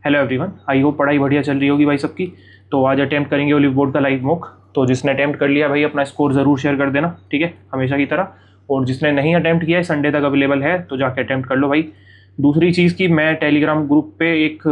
Hello everyone, I hope पढ़ाई बढ़िया चल रही होगी भाई सबकी। तो आज अटेम्प्ट करेंगे ओलिव बोर्ड का लाइव मॉक। तो जिसने अटेम्प्ट कर लिया भाई अपना स्कोर ज़रूर शेयर कर देना, ठीक है, हमेशा की तरह। और जिसने नहीं अटेम्प्ट किया है, संडे तक अवेलेबल है, तो जाके अटेम्प्ट कर लो भाई। दूसरी चीज़ की मैं टेलीग्राम ग्रुप पे एक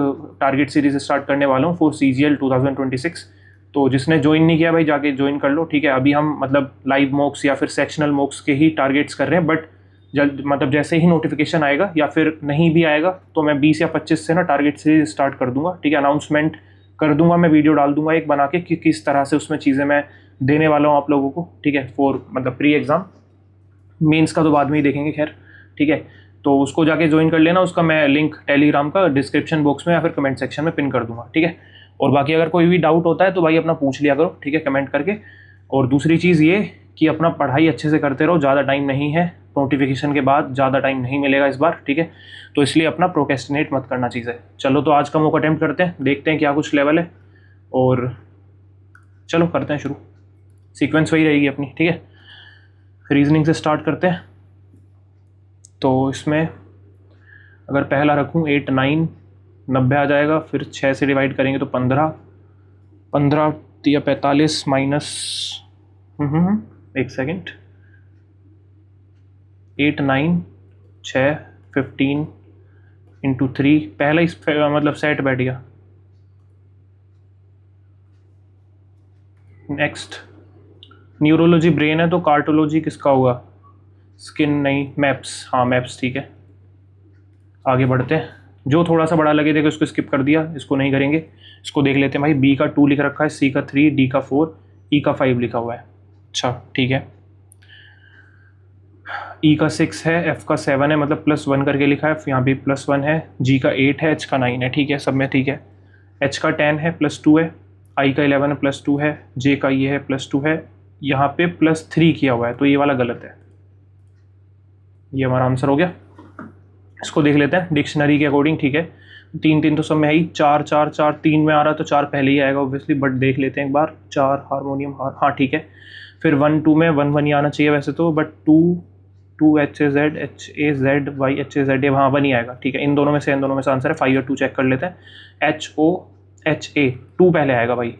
टारगेट सीरीज स्टार्ट करने वाला हूँ फॉर CGL 2026। तो जिसने ज्वाइन नहीं किया भाई जाके ज्वाइन कर लो, ठीक है। अभी हम मतलब लाइव मॉक्स या फिर सेक्शनल मॉक्स के ही टारगेट्स कर रहे हैं, बट जल्द मतलब जैसे ही नोटिफिकेशन आएगा या फिर नहीं भी आएगा तो मैं 20 या 25 से ना टारगेट सीरीज स्टार्ट कर दूंगा, ठीक है। अनाउंसमेंट कर दूंगा, मैं वीडियो डाल दूंगा एक बना के कि किस तरह से उसमें चीज़ें मैं देने वाला हूँ आप लोगों को, ठीक है, फॉर मतलब प्री एग्ज़ाम। मेंस का तो बाद में ही देखेंगे, खैर, ठीक है। तो उसको जाके ज्वाइन कर लेना, उसका मैं लिंक टेलीग्राम का डिस्क्रिप्शन बॉक्स में या फिर कमेंट सेक्शन में पिन कर दूंगा, ठीक है। और बाकी अगर कोई भी डाउट होता है तो भाई अपना पूछ लिया करो, ठीक है, कमेंट करके। और दूसरी चीज़ ये कि अपना पढ़ाई अच्छे से करते रहो, ज़्यादा टाइम नहीं है, नोटिफिकेशन के बाद ज़्यादा टाइम नहीं मिलेगा इस बार, ठीक है। तो इसलिए अपना प्रोक्रेस्टिनेट मत करना चीज़ें। चलो तो आज का मॉक अटेम्प्ट करते हैं, देखते हैं क्या कुछ लेवल है। और चलो करते हैं शुरू। सीक्वेंस वही रहेगी अपनी, ठीक है। रीजनिंग से स्टार्ट करते हैं। तो इसमें अगर पहला रखूँ 8 9 90 आ जाएगा। फिर 6 से डिवाइड करेंगे तो 15 15 या 45 माइनस एक सेकेंड, 8 9 6 15 इंटू 3। पहला ही मतलब सेट बैठ गया। नेक्स्ट न्यूरोलॉजी ब्रेन है तो कार्टोलॉजी किसका होगा? स्किन नहीं, मैप्स, हाँ मैप्स, ठीक है। आगे बढ़ते हैं। जो थोड़ा सा बड़ा लगे देखो उसको स्किप कर दिया, इसको नहीं करेंगे। इसको देख लेते हैं भाई। B का 2 लिख रखा है, C का 3, D का 4, E का 5 लिखा हुआ है। अच्छा ठीक है। E का 6 है, F का 7 है, मतलब +1 करके लिखा है, यहाँ भी +1 है। G का 8 है, H का 9 है, ठीक है, सब में ठीक है। H का 10 है, +2 है। I का 11 है, +2 है। J का ये है, +2 है। यहाँ पे +3 किया हुआ है, तो ये वाला गलत है। ये हमारा आंसर हो गया। इसको देख लेते हैं डिक्शनरी के अकॉर्डिंग, ठीक है। 3 3 तो सब में है ही। 4 4 4 3 में आ रहा है तो 4 पहले ही आएगा ऑब्वियसली, बट देख लेते हैं एक बार। 4 हारमोनियम, हाँ ठीक है। फिर 1 2 में 1 1 ही आना चाहिए वैसे तो, but 2 2 HAZ HAZ Y HAZ, ये वहाँ 1 ही आएगा, ठीक है। इन दोनों में से आंसर है। 5 और 2 चेक कर लेते हैं। HOHA 2 पहले आएगा भाई,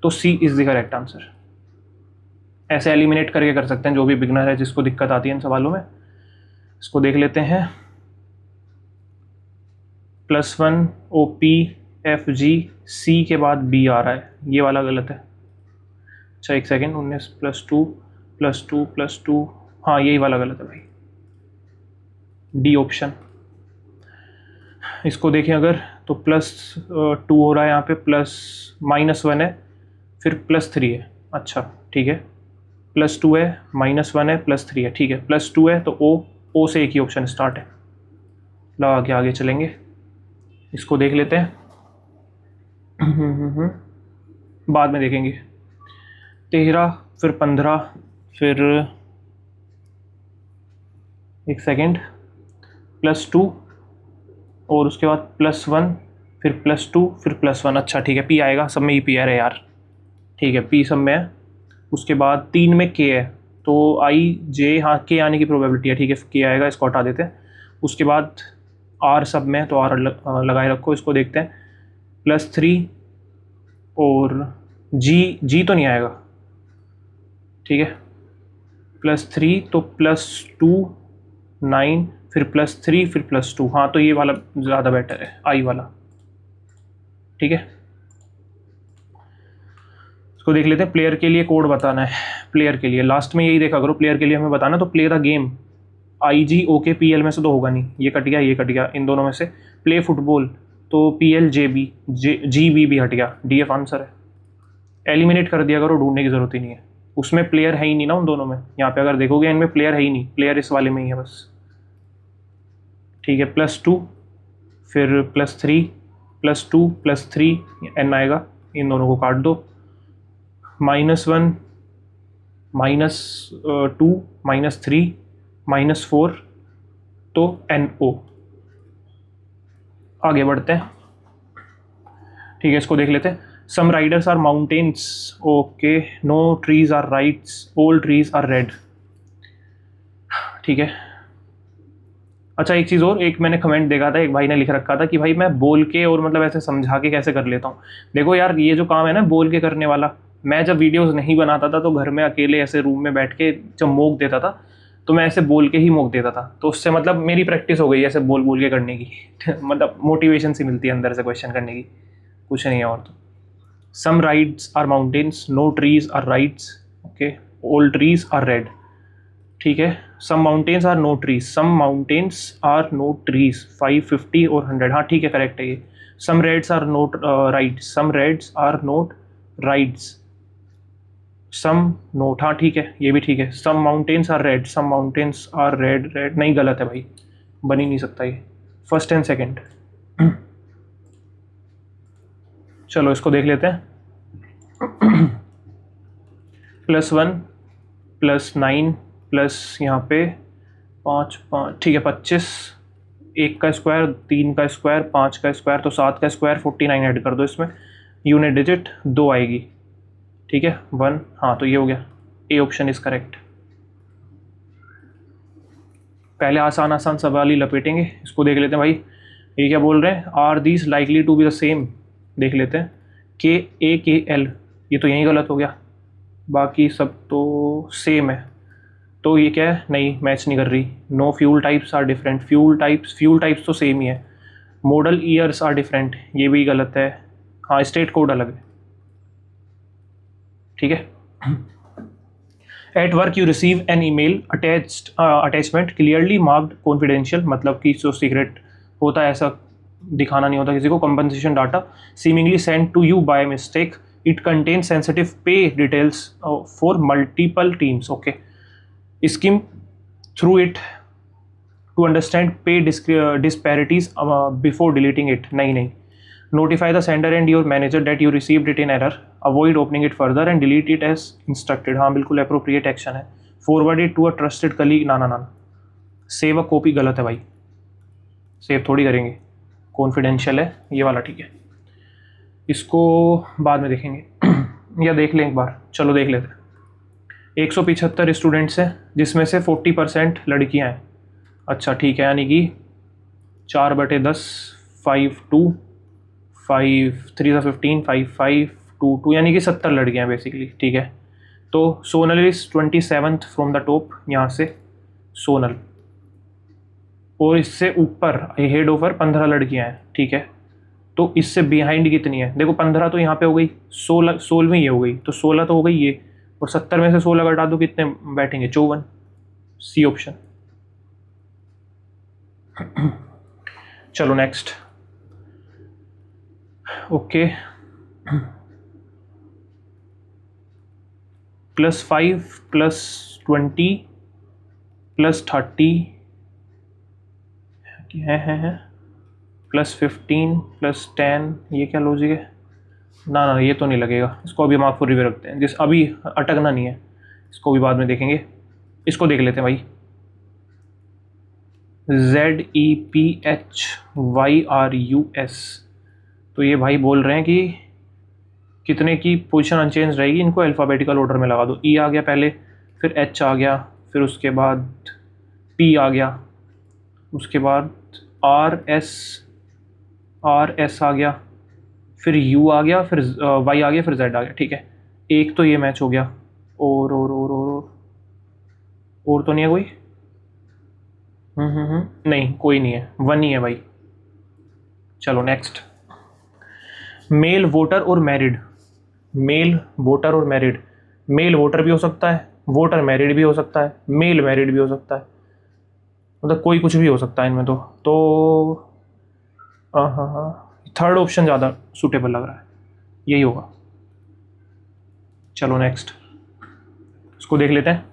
तो C is the correct answer. ऐसे एलिमिनेट करके कर सकते हैं जो भी बिगनर है जिसको दिक्कत आती है इन सवालों में। इसको देख लेते हैं। +1 OP FG C के बाद B आ रहा है, ये वाला गलत है। अच्छा एक सेकेंड, 19 +2 +2 +2, हाँ यही वाला गलत है भाई, D ऑप्शन। इसको देखें अगर तो +2 हो रहा है यहाँ पे, -1 है, फिर +3 है। अच्छा ठीक है, +2 है, -1 है, +3 है, ठीक है। +2 है तो O से एक ही ऑप्शन स्टार्ट है, लगा के आगे चलेंगे। इसको देख लेते हैं। बाद में देखेंगे। 13 फिर 15 फिर एक सेकेंड, +2 और उसके बाद +1 फिर +2 फिर +1। अच्छा ठीक है, P आएगा, सब में ही P है यार, ठीक है, P सब में है। उसके बाद 3 में K है, तो I J, हाँ K आने की प्रोबेबिलिटी है, ठीक है, K आएगा, इसको हटा देते हैं। उसके बाद R सब में, तो R लगाए रखो। इसको देखते हैं। +3 और G तो नहीं आएगा, ठीक है। +3 तो +2 9 फिर +3 फिर +2, हाँ तो ये वाला ज़्यादा बेटर है, I वाला, ठीक है। इसको देख लेते हैं। प्लेयर के लिए कोड बताना है। प्लेयर के लिए लास्ट में यही देखा करो, प्लेयर के लिए हमें बताना। तो प्ले द गेम IGOKPL में से तो होगा नहीं, ये कट गया, ये कट गया, इन दोनों में से। प्ले फुटबॉल तो PLJB, GB भी हट गया, DF आंसर है। एलिमिनेट कर दिया करो, ढूंढने की जरूरत ही नहीं है, उसमें प्लेयर है ही नहीं ना उन दोनों में। यहाँ पे अगर देखोगे इनमें प्लेयर है ही नहीं, प्लेयर इस वाले में ही है बस, ठीक है। +2 फिर +3 +2 +3 N आएगा, इन दोनों को काट दो। -1 -2 -3 -4 तो NO। आगे बढ़ते हैं, ठीक है। इसको देख लेते हैं। Some riders are mountains, okay. No trees are rights, all trees are red, ठीक है। अच्छा एक चीज़ और, एक मैंने कमेंट देखा था, एक भाई ने लिख रखा था कि भाई मैं बोल के और मतलब ऐसे समझा के कैसे कर लेता हूँ। देखो यार, ये जो काम है ना बोल के करने वाला, मैं जब वीडियोस नहीं बनाता था तो घर में अकेले ऐसे रूम में बैठ के जब मोक देता था तो मैं ऐसे बोल के ही मोक देता था, तो उससे मतलब मेरी प्रैक्टिस हो गई ऐसे बोल बोल के करने की मतलब मोटिवेशन सी मिलती है अंदर से क्वेश्चन करने की, कुछ नहीं है और तो। Some rides are mountains, no trees are rides, okay, all trees are red, ठीक है। Some mountains are no trees, some mountains are no trees, 550 और 100, हाँ ठीक है, करेक्ट है ये। Some reds are not rides, some reds are not rides, some not, हाँ ठीक है ये भी ठीक है। Some mountains are red, some mountains are red, red नहीं, गलत है भाई, बन ही नहीं सकता ये, फर्स्ट एंड सेकेंड। चलो इसको देख लेते हैं। +1 +9 प्लस यहाँ पे 5 5, ठीक है 25, 1 का स्क्वायर, 3 का स्क्वायर, 5 का स्क्वायर, तो 7 का स्क्वायर, 49 ऐड कर दो इसमें, यूनिट डिजिट 2 आएगी, ठीक है 1, हाँ तो ये हो गया, ए ऑप्शन इज करेक्ट। पहले आसान आसान सवाल ही लपेटेंगे, इसको देख लेते हैं भाई। ये क्या बोल रहे हैं, are these likely to be the same, देख लेते हैं। KAKL, ये तो यहीं गलत हो गया, बाकी सब तो सेम है, तो ये क्या है, नहीं मैच नहीं कर रही। No fuel types are different, fuel types तो सेम ही है। मॉडल ईयर्स आर डिफरेंट, ये भी गलत है, हाँ स्टेट कोड अलग है, ठीक है। At work you receive an email attachment clearly marked confidential, मतलब कि जो सीक्रेट होता है ऐसा दिखाना नहीं होता किसी को। Compensation data seemingly send to you by mistake, it contain sensitive pay details for multiple teams, okay. Skim through it to understand pay disparities before deleting it, नहीं। Notify the sender and your manager that you received it in error, avoid opening it further and delete it as instructed, हाँ बिल्कुल appropriate action है। Forward it to a trusted colleague, ना। Save a copy गलत है भाई, save थोड़ी करेंगे, confidential है ये वाला, ठीक है। इसको बाद में देखेंगे या देख लें एक बार, चलो देख लेते हैं। 175 स्टूडेंट्स हैं जिसमें से 40% लड़कियां हैं, अच्छा ठीक है, यानी कि 4/10, 5 2, 5 3 15, 5 5 2 2, यानी कि 70 लड़कियां हैं बेसिकली, ठीक है। तो Sonal is 27th from the top, यहाँ से सोनल, और इससे ऊपर हेड ओवर 15 लड़कियां हैं, ठीक है। तो इससे बिहाइंड कितनी है, देखो 15 तो यहाँ पे हो गई, 16वीं ये हो गई, तो 16 तो हो गई ये, और 70 में से 16 घटा दो, कितने बैठेंगे, 54, सी ऑप्शन। चलो नेक्स्ट, ओके। +5 +20 +30 है +15 +10, ये क्या लॉजिक है, ना ये तो नहीं लगेगा, इसको अभी मार्क फॉर रिव्यू रखते हैं, जिस अभी अटकना नहीं है, इसको भी बाद में देखेंगे। इसको देख लेते हैं भाई, ZEPHYRUS, तो ये भाई बोल रहे हैं कि कितने की पोजीशन अनचेंज रहेगी, इनको अल्फ़ाबेटिकल ऑर्डर में लगा दो। E आ गया पहले, फिर H आ गया, फिर उसके बाद P आ गया, उसके बाद RS आ गया, फिर U आ गया, फिर Y आ गया, फिर Z आ गया, ठीक है। एक तो ये मैच हो गया, और तो नहीं है कोई, नहीं कोई नहीं है, 1 ही है भाई। चलो नेक्स्ट, मेल वोटर और मैरिड, मेल वोटर और मैरिड, मेल वोटर भी हो सकता है, वोटर मैरिड भी हो सकता है, मेल मैरिड भी हो सकता है, मतलब कोई कुछ भी हो सकता है इनमें तो हाँ, थर्ड ऑप्शन ज़्यादा सूटेबल लग रहा है, यही होगा। चलो नेक्स्ट, इसको देख लेते हैं।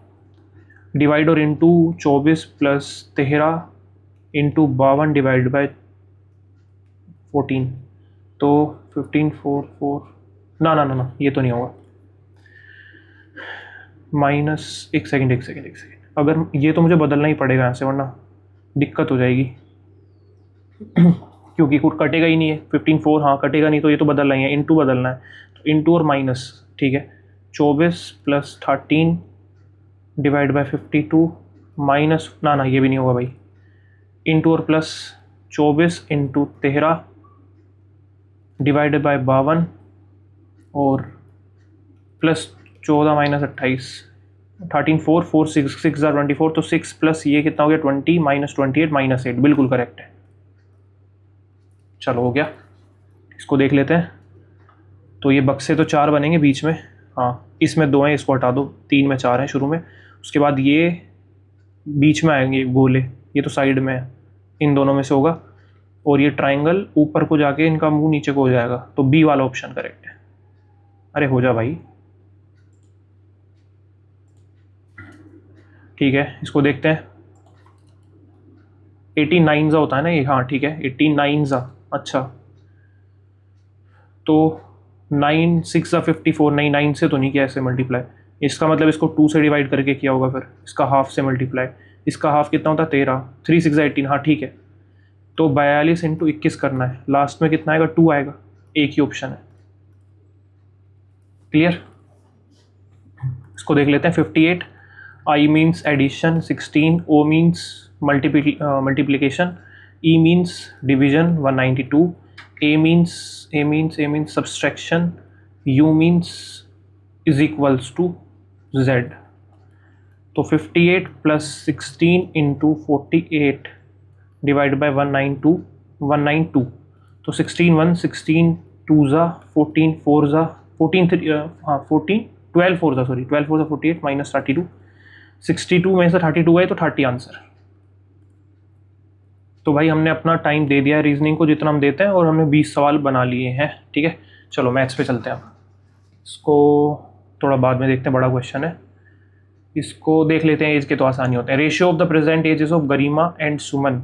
डिवाइड और इंटू 24 + 13 इंटू 52 डिवाइड बाय 14, तो 15 4 4, ना ये तो नहीं होगा, माइनस, एक सेकेंड, अगर ये तो मुझे बदलना ही पड़ेगा यहाँ से वरना दिक्कत हो जाएगी क्योंकि कुछ कटेगा ही नहीं है, 15 4, हाँ कटेगा नहीं, तो ये तो बदलना ही है, इंटू बदलना है, तो इंटू और माइनस, ठीक है। 24 + 13 डिवाइड बाय 52 माइनस, ना ये भी नहीं होगा भाई, इंटू और प्लस 24 इंटू 13 डिवाइडेड बाय 52 और प्लस 14 माइनस 28 13 4 4 6 6 24 तो 6 प्लस ये कितना हो गया 20 माइनस 28 माइनस 8 बिल्कुल करेक्ट है। चलो हो गया, इसको देख लेते हैं। तो ये बक्से तो 4 बनेंगे बीच में, हाँ इसमें 2 हैं इसको हटा दो, 3 में 4 हैं शुरू में। उसके बाद ये बीच में आएंगे गोले, ये तो साइड में है, इन दोनों में से होगा। और ये ट्राइंगल ऊपर को जाके इनका मुंह नीचे को हो जाएगा, तो बी वाला ऑप्शन करेक्ट है। अरे हो जा भाई, ठीक है इसको देखते हैं। 89 होता है ना ये, हाँ ठीक है 89। अच्छा तो 9 6 54, नहीं 9 से तो नहीं किया ऐसे मल्टीप्लाई, इसका मतलब इसको 2 से डिवाइड करके किया होगा, फिर इसका हाफ से मल्टीप्लाई। इसका हाफ कितना होता है 13, 3 6 18, हाँ ठीक है। तो 42 इंटू 21 करना है, लास्ट में कितना आएगा 2 आएगा, एक ही ऑप्शन है। क्लियर, इसको देख लेते हैं। 58 I means addition, 16 O means multiplication, E means division 192, A means subtraction, U means is equals to Z. तो 58 प्लस 16 इंटू 48 डिवाइड बाई 192, तो 16 1 16 2 14 4 14 3 हाँ 14 12 4 सॉरी 12 4 48 माइनस 32, 62 में से 32 है तो 30 आंसर। तो भाई हमने अपना टाइम दे दिया है रीजनिंग को जितना हम देते हैं, और हमने 20 सवाल बना लिए हैं। ठीक है चलो मैथ्स पे चलते हैं। अब इसको थोड़ा बाद में देखते हैं, बड़ा क्वेश्चन है, इसको देख लेते हैं। एज के तो आसानी होते हैं। Ratio of the present ages of Garima and Suman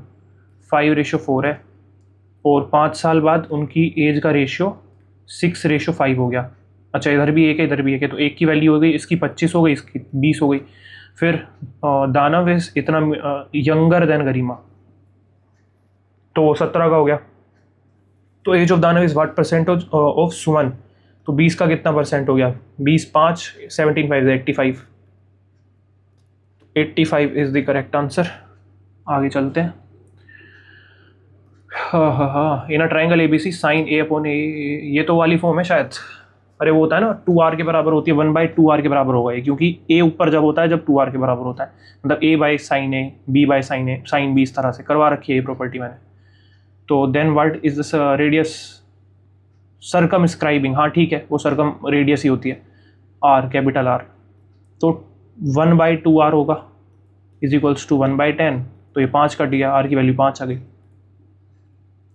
5:4 है, और 5 साल बाद उनकी एज का रेशियो 6:5 हो गया। अच्छा इधर भी एक है इधर भी एक है, तो एक की वैल्यू हो गई, इसकी 25 हो गई, इसकी 20 हो गई। फिर दानव इज इतना यंगर देन गरिमा, तो 17 का हो गया। तो एज ऑफ दानव इज व्हाट परसेंट ऑफ सुमन, तो 20 का कितना परसेंट हो गया, 20 5 17 5 85, 85 इज द करेक्ट आंसर। आगे चलते हैं। हाँ in a triangle ABC sine A upon A, ये तो वाली फॉर्म है शायद। अरे वो होता है ना 2r के बराबर होती है, 1/2r के बराबर होगा ये, क्योंकि A ऊपर जब होता है जब 2r के बराबर होता है, मतलब A by sine A, B by sine A, sine B इस तरह से करवा रखी है ये प्रॉपर्टी मैंने। तो then what is the radius circumscribing, हाँ ठीक है वो सर्कम रेडियस ही होती है, R कैपिटल R, तो 1/2r होगा इज इक्वल्स टू 1/10, तो ये 5 कट गया, R की वैल्यू 5 आ गई।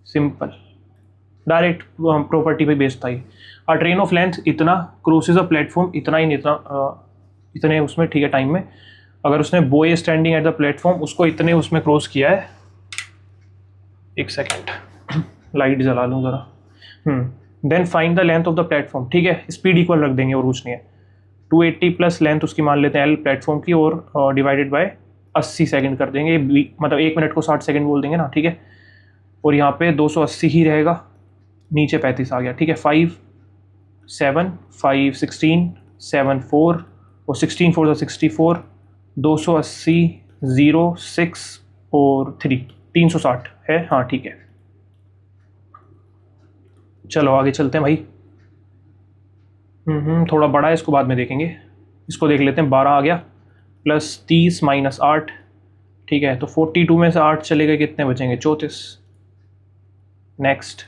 सिंपल डायरेक्ट प्रॉपर्टी पे बेस्ड था ये। अ ट्रेन ऑफ लेंथ इतना क्रॉसेज अ प्लेटफॉर्म, इतना ही इतने उसमें, ठीक है टाइम में, अगर उसने boy standing at the platform उसको इतने उसमें क्रॉस किया है, एक सेकेंड लाइट जला लूँ ज़रा। Then find the length of the platform, ठीक है स्पीड इक्वल रख देंगे और कुछ नहीं है। 280 प्लस लेंथ उसकी मान लेते हैं L प्लेटफॉर्म की, और डिवाइडेड बाय 80 सेकंड कर देंगे, मतलब 1 मिनट को 60 सेकंड बोल देंगे ना, ठीक है। और यहाँ पे 280 ही रहेगा, नीचे 35 आ गया, ठीक है। 5 7 5 16 7 4 और 16 4 64, 280 0 6 और 3 360 है, हाँ ठीक है। चलो आगे चलते हैं भाई। थोड़ा बड़ा है, इसको बाद में देखेंगे। इसको देख लेते हैं। 12 आ गया प्लस 30 माइनस 8, ठीक है। तो 42 में से 8 चले गए, कितने बचेंगे 34। नेक्स्ट,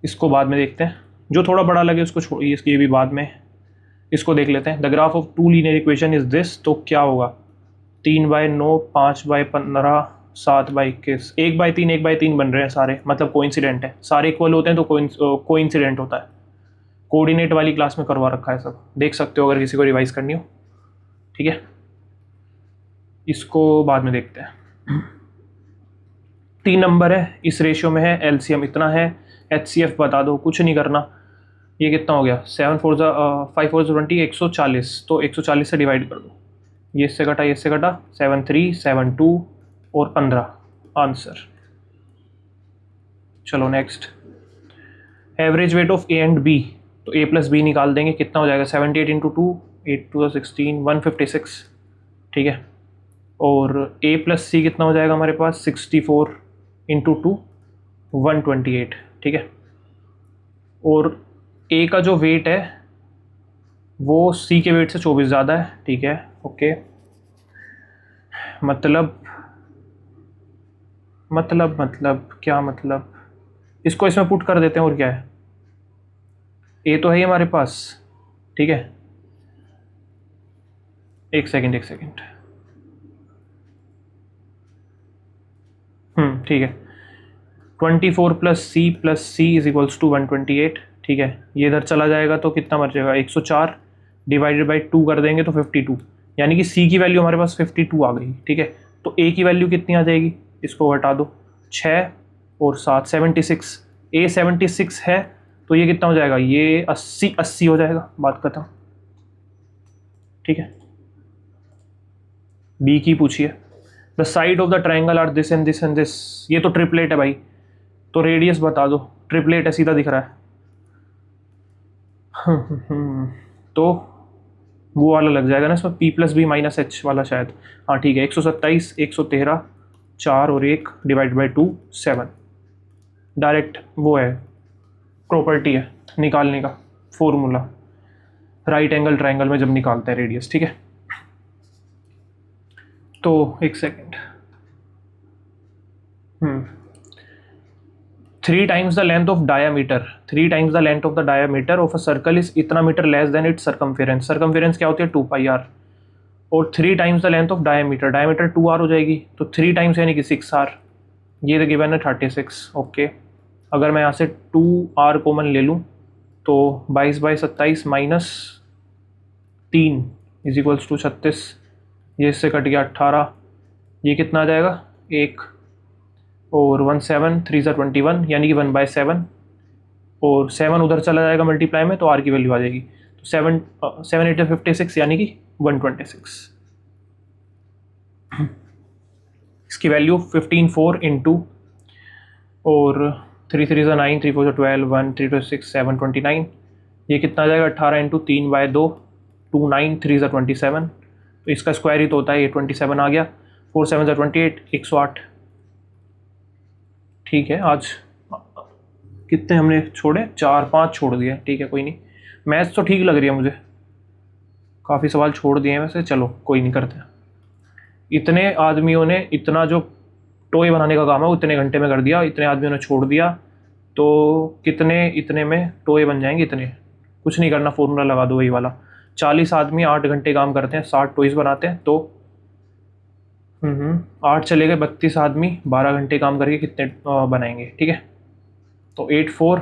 इसको बाद में देखते हैं, जो थोड़ा बड़ा लगे उसको छोड़िए, इसकी ये भी बाद में। इसको देख लेते हैं। The graph of 2 linear equation is this, तो क्या होगा 3/9 5/15 7/21, 1/3 1/3 बन रहे हैं सारे, मतलब कोइंसिडेंट है, सारे इक्वल होते हैं तो कोइंसिडेंट होता है। कोऑर्डिनेट वाली क्लास में करवा रखा है सब, देख सकते हो अगर किसी को रिवाइज करनी हो, ठीक है। इसको बाद में देखते हैं। 3 नंबर है, इस रेशियो में है, LCM इतना है, HCF बता दो, कुछ नहीं करना। ये कितना हो गया 7 4 5 4 20 140, तो 140 से डिवाइड कर दो, ये इससे कटा, ये इससे कटा, 7 3 7 2 और 15 आंसर। चलो next, average weight of A and B, तो A प्लस B निकाल देंगे, कितना हो जाएगा 78 × 2 8 2 16 156, ठीक है। और a प्लस सी कितना हो जाएगा हमारे पास 64 इंटू 2 128, ठीक है। और a का जो वेट है वो c के वेट से 24 ज़्यादा है, ठीक है, ओके। मतलब क्या मतलब, इसको इसमें पुट कर देते हैं, और क्या है, a तो है ही हमारे पास, ठीक है। एक सेकंड ठीक है। 24 plus C is equals to 128, ठीक है। ये इधर चला जाएगा तो कितना बच जाएगा, 104 डिवाइडेड बाई 2 कर देंगे तो 52, यानी कि सी की वैल्यू हमारे पास 52 आ गई, ठीक है। तो ए की वैल्यू कितनी आ जाएगी, इसको हटा दो, 6 और 7 76, ए 76 है तो ये कितना हो जाएगा, ये 80 हो जाएगा, बात खत्म, ठीक है। बी की पूछिए, the side of the triangle are this and this and this, ये तो ट्रिपलेट है भाई, तो रेडियस बता दो, ट्रिपलेट है, सीधा दिख रहा है। तो वो वाला लग जाएगा ना इसमें, p plus B minus H वाला शायद, हाँ ठीक है। 127 113 4 और 1 डिवाइड बाई 2 7, डायरेक्ट वो है, प्रॉपर्टी है निकालने का फॉर्मूला, राइट एंगल ट्राइंगल में जब निकालते हैं रेडियस, ठीक है। तो एक second, 3 times the length of diameter, 3 times the length of the diameter of a circle is इतना metre less than its circumference, circumference क्या होती है 2πr, और 3 times the length of diameter, diameter 2r हो जाएगी, तो 3 times यानी कि 6r, ये तो गिवन है 36, ओके। अगर मैं यहाँ से 2r कॉमन ले लूँ तो 22 by 27 minus 3 is equals to 36, ये इससे कट गया 18, ये कितना आ जाएगा 1, और 1 7 3 ज़ा 21 यानी कि 1/7, और 7 उधर चला जाएगा मल्टीप्लाई में तो r की वैल्यू आ जाएगी, तो 7 8 56 यानी कि 126, इसकी वैल्यू 15 4 इंटू, और 3 3 ज़ा 9 3 4 ज़ा 12 1 3 2 6 7 29, ये कितना आ जाएगा 18 इंटू 3/2 2 9 3 ज़ा 27, तो इसका स्क्वायर ही तो होता है, ये 27 आ गया, 4 7 ज़ा 28 108, ठीक है। आज कितने हमने छोड़े, 4 5 छोड़ दिए, ठीक है, कोई नहीं, मैथ्स तो ठीक लग रही है मुझे, काफ़ी सवाल छोड़ दिए हैं वैसे, चलो कोई नहीं करते। इतने आदमियों ने इतना जो टॉय बनाने का काम है वो इतने घंटे में कर दिया, इतने आदमियों ने छोड़ दिया, तो कितने इतने में टॉय बन जाएंगे, इतने कुछ नहीं करना, फॉर्मूला लगा दो वही वाला, 40 आदमी 8 घंटे काम करते हैं, 60 टॉयज़ बनाते हैं, तो 8 चले गए, 32 आदमी 12 घंटे काम करके कितने बनाएंगे, ठीक है। तो 8 4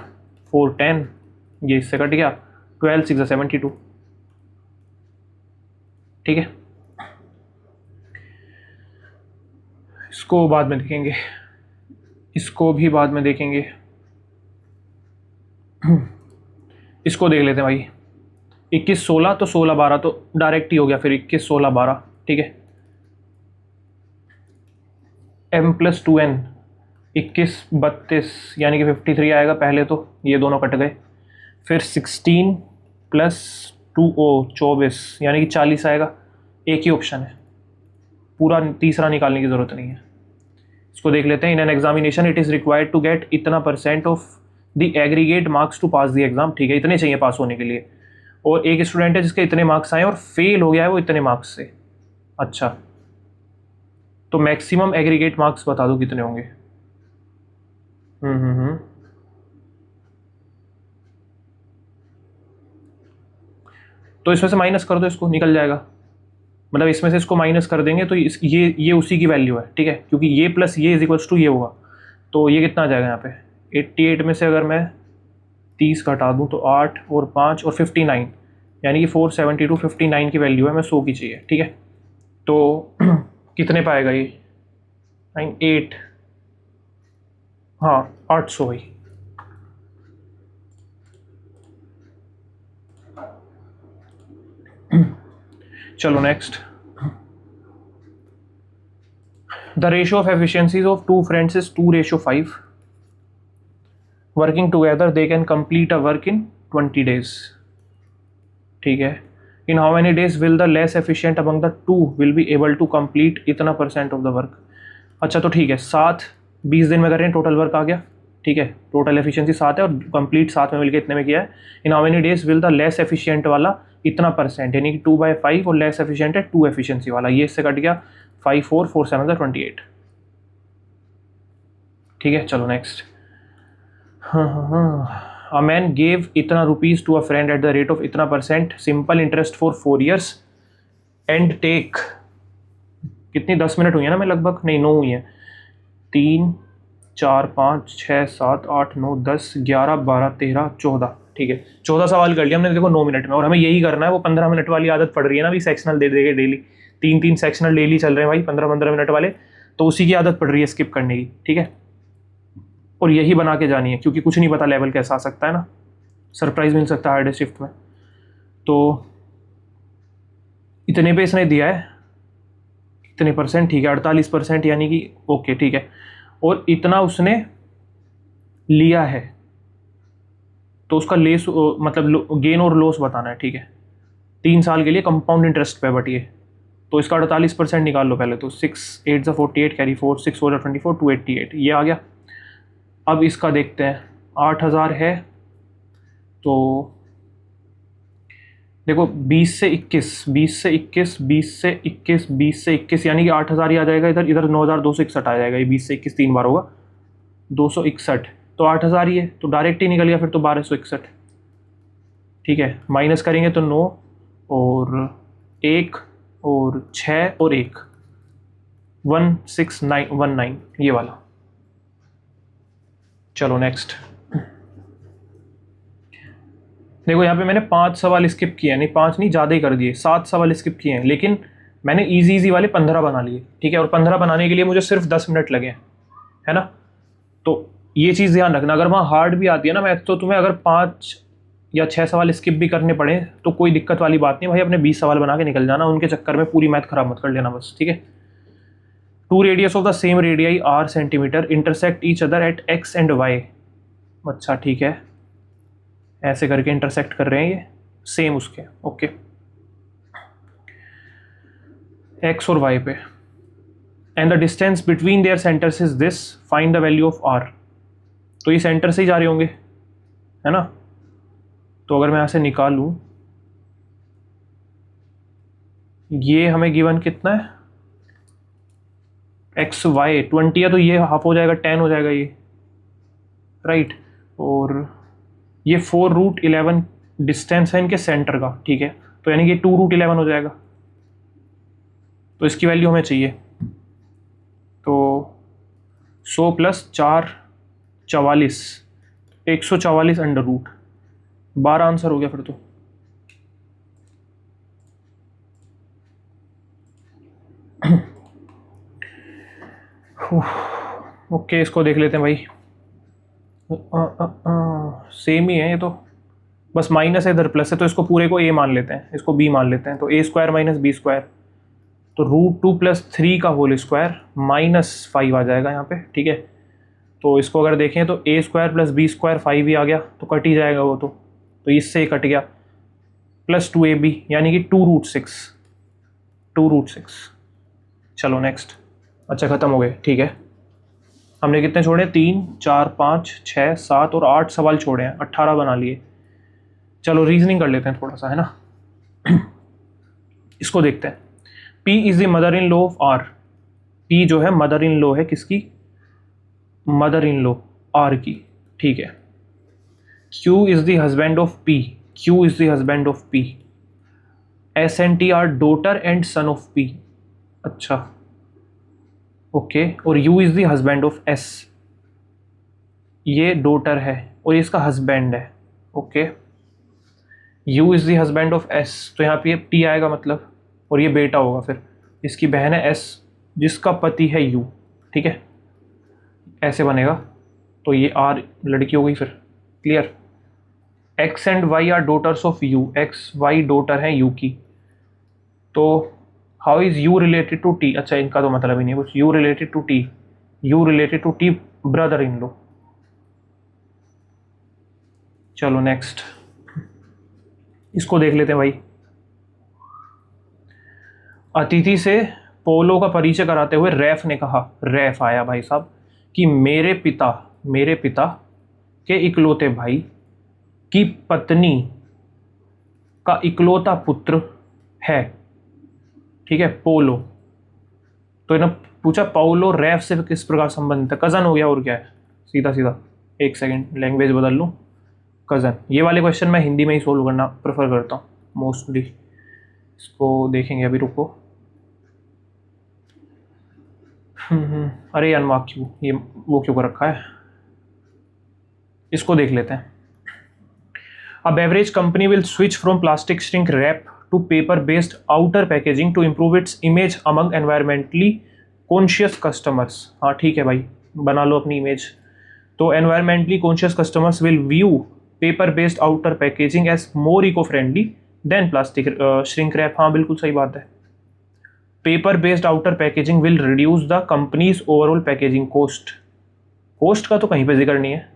4 10, ये इससे कट गया, 12 6 72, ठीक है। इसको बाद में देखेंगे, इसको भी बाद में देखेंगे, इसको देख लेते हैं भाई, 21 16 तो 16 12 तो डायरेक्ट ही हो गया, फिर 21 16 12, ठीक है। m प्लस 2n 21 32 यानी कि 53 आएगा पहले, तो ये दोनों कट गए, फिर 16 प्लस 2 24 यानी कि 40 आएगा, एक ही ऑप्शन है, पूरा तीसरा निकालने की ज़रूरत नहीं है। इसको देख लेते हैं, in an examination it is required to get इतना % of the aggregate marks to pass the exam, ठीक है, इतने चाहिए पास होने के लिए, और एक स्टूडेंट है जिसके इतने मार्क्स आए और फेल हो गया है वो इतने मार्क्स से, अच्छा, तो मैक्सिमम एग्रीगेट मार्क्स बता दो कितने होंगे। तो इसमें से माइनस कर दो, इसको निकल जाएगा, मतलब इसमें से इसको माइनस कर देंगे तो ये उसी की वैल्यू है, ठीक है, क्योंकि ये प्लस ये इज इक्वल्स टू ये होगा, तो ये कितना आ जाएगा यहाँ पे 88 में से अगर मैं 30 घटा दूँ तो 8 और 5 और 59 यानी कि 472 59 की वैल्यू है, मैं 100 की चाहिए, ठीक है। तो कितने पाएगा ये 8, हाँ 800 भाई, चलो next, the ratio of efficiencies of 2 friends is 2:5, working together they can complete a work in 20 days, ठीक है। In how many days will the less efficient among the two will be able to complete इतना % of the work. अच्छा तो ठीक है, 7 20 दिन में कर रहे हैं, टोटल वर्क आ गया, ठीक है, टोटल एफिशिएंसी 7 है और कंप्लीट 7 में मिलकर इतने में किया है। In how many days will the less efficient वाला इतना %, यानी कि 2/5 और लेस एफिशिएंट है 2 एफिशिएंसी वाला, ये इससे कट गया 5 4 4 7 28। ठीक है, चलो नेक्स्ट। अ मैन गेव इतना rupees to a friend at the rate of इतना %, simple interest for 4 years and take, कितनी 10 मिनट हुई है ना, मैं लगभग नहीं 9 हुई है, 3 4 5 6 7 8 9 10 11 12 13 14, ठीक है 14 सवाल कर लिया हमने देखो 9 मिनट में, और हमें यही करना है। वो 15 मिनट वाली आदत पड़ रही है ना अभी, सेक्शनल दे देंगे डेली, 3 सेक्शनल डेली चल रहे हैं भाई 15 मिनट वाले, तो उसी की आदत पड़ रही है स्किप करने की, ठीक है। और यही बना के जानी है, क्योंकि कुछ नहीं पता लेवल कैसा आ सकता है ना, सरप्राइज मिल सकता है हार्ड शिफ्ट में। तो इतने पे इसने दिया है, इतने %, ठीक है 48%, यानी कि ओके ठीक है, और इतना उसने लिया है, तो उसका लेस मतलब गेन और लॉस बताना है, ठीक है 3 साल के लिए कंपाउंड इंटरेस्ट पे, बट ये तो इसका 48% निकाल लो पहले, तो 6 8 48 कैरी 4 6 4 24 288 ये आ गया। अब इसका देखते हैं, 8000 है तो देखो 20 से 21 20 से 21 20 से 21 20 से 21, यानी कि 8000 ही आ जाएगा, इधर इधर 9261 आ जाएगा, ये 20 से 21 3 बार होगा 261, तो 8000 ही है, तो डायरेक्ट ही निकल गया फिर तो 1261, ठीक है। माइनस करेंगे तो 9 और 1 और 6 और 1 16919 ये वाला। चलो नेक्स्ट, देखो यहाँ पे मैंने 5 सवाल स्किप किए हैं, नहीं 5 नहीं ज़्यादा ही कर दिए, 7 सवाल स्किप किए हैं, लेकिन मैंने इजी वाले 15 बना लिए, ठीक है, और 15 बनाने के लिए मुझे सिर्फ 10 मिनट लगे हैं, है ना। तो ये चीज़ ध्यान रखना, अगर वहाँ हार्ड भी आती है ना मैथ, तो तुम्हें अगर 5 या 6 सवाल स्किप भी करने पड़े तो कोई दिक्कत वाली बात नहीं भाई, अपने 20 सवाल बना के निकल जाना, उनके चक्कर में पूरी मैथ खराब मत कर लेना बस, ठीक है। 2 radius of the same radii r centimetre intersect each other at x and y, अच्छा ठीक है, ऐसे करके इंटरसेक्ट कर रहे हैं ये सेम उसके, ओके x और y पे, and the distance between their centres is this, find the value of r, तो ये सेंटर से ही जा रहे होंगे, है ना। तो अगर मैं यहाँ से निकालूँ, ये हमें गिवन कितना है, एक्स वाई 20 है, तो ये हाफ हो जाएगा 10 हो जाएगा ये, राइट, और ये 4√11 डिस्टेंस है इनके सेंटर का, ठीक है, तो यानी कि 2√11 हो जाएगा, तो इसकी वैल्यू हमें चाहिए, तो 100 + 4 44 144 अंडर रूट 12 आंसर हो गया फिर तो। ओके इसको देख लेते हैं भाई, सेम ही है ये तो, बस माइनस है इधर प्लस है, तो इसको पूरे को a मान लेते हैं, इसको b मान लेते हैं, तो a² - b², तो √2 + 3 का होल स्क्वायर -5 आ जाएगा यहाँ पे, ठीक है। तो इसको अगर देखें तो a² + b² 5 ही आ गया, तो कट ही जाएगा वो तो इससे कट गया, + 2ab यानी कि 2√6। चलो नेक्स्ट, अच्छा ख़त्म हो गए, ठीक है। हमने कितने छोड़े, 3 4 5 6 7 और 8 सवाल छोड़े हैं, 18 बना लिए। चलो रीजनिंग कर लेते हैं थोड़ा सा, है ना। इसको देखते हैं, P is the mother in law of R, P जो है मदर इन लॉ है किसकी, मदर इन लॉ R की, ठीक है। Q is the husband of P, Q is the husband of P, S and T are daughter and son of P, अच्छा okay, और U is the husband of S, ये daughter है और इसका husband है, okay. U is the husband of S, तो यहाँ पे T आएगा मतलब, और ये बेटा होगा, फिर इसकी बहन है S जिसका पति है U, ठीक है, ऐसे बनेगा, तो ये R लड़की हो गई फिर, clear. X and Y are daughters of U, X Y daughter हैं U की, तो how is U related to T, अच्छा इनका तो मतलब ही नहीं कुछ, U related to T, U related to T brother in law. चलो नेक्स्ट, इसको देख लेते हैं भाई, अतिथि से पोलो का परिचय कराते हुए रैफ ने कहा, रैफ आया भाई साहब, कि मेरे पिता के इकलौते भाई की पत्नी का इकलौता पुत्र है, ठीक है, पोलो। तो इन्होंने पूछा पाउलो रैफ से किस प्रकार संबंधित है, कज़न हो गया और क्या है, सीधा सीधा। एक सेकंड लैंग्वेज बदल लूँ, कज़न। ये वाले क्वेश्चन मैं हिंदी में ही सोल्व करना प्रेफर करता हूँ मोस्टली। इसको देखेंगे अभी, रुको। अरे यार माँ क्यों ये वो क्यों कर रखा है, इसको देख लेते हैं। A beverage company will switch from plastic shrink wrap to paper-based outer packaging to improve its image among environmentally conscious customers। हाँ ठीक है भाई, बना लो अपनी इमेज। तो environmentally conscious customers will view paper-based outer packaging as more eco-friendly than plastic shrink wrap। हाँ बिल्कुल सही बात है। Paper-based outer packaging will reduce the company's overall packaging cost। Cost का तो कहीं पे जिक्र नहीं है।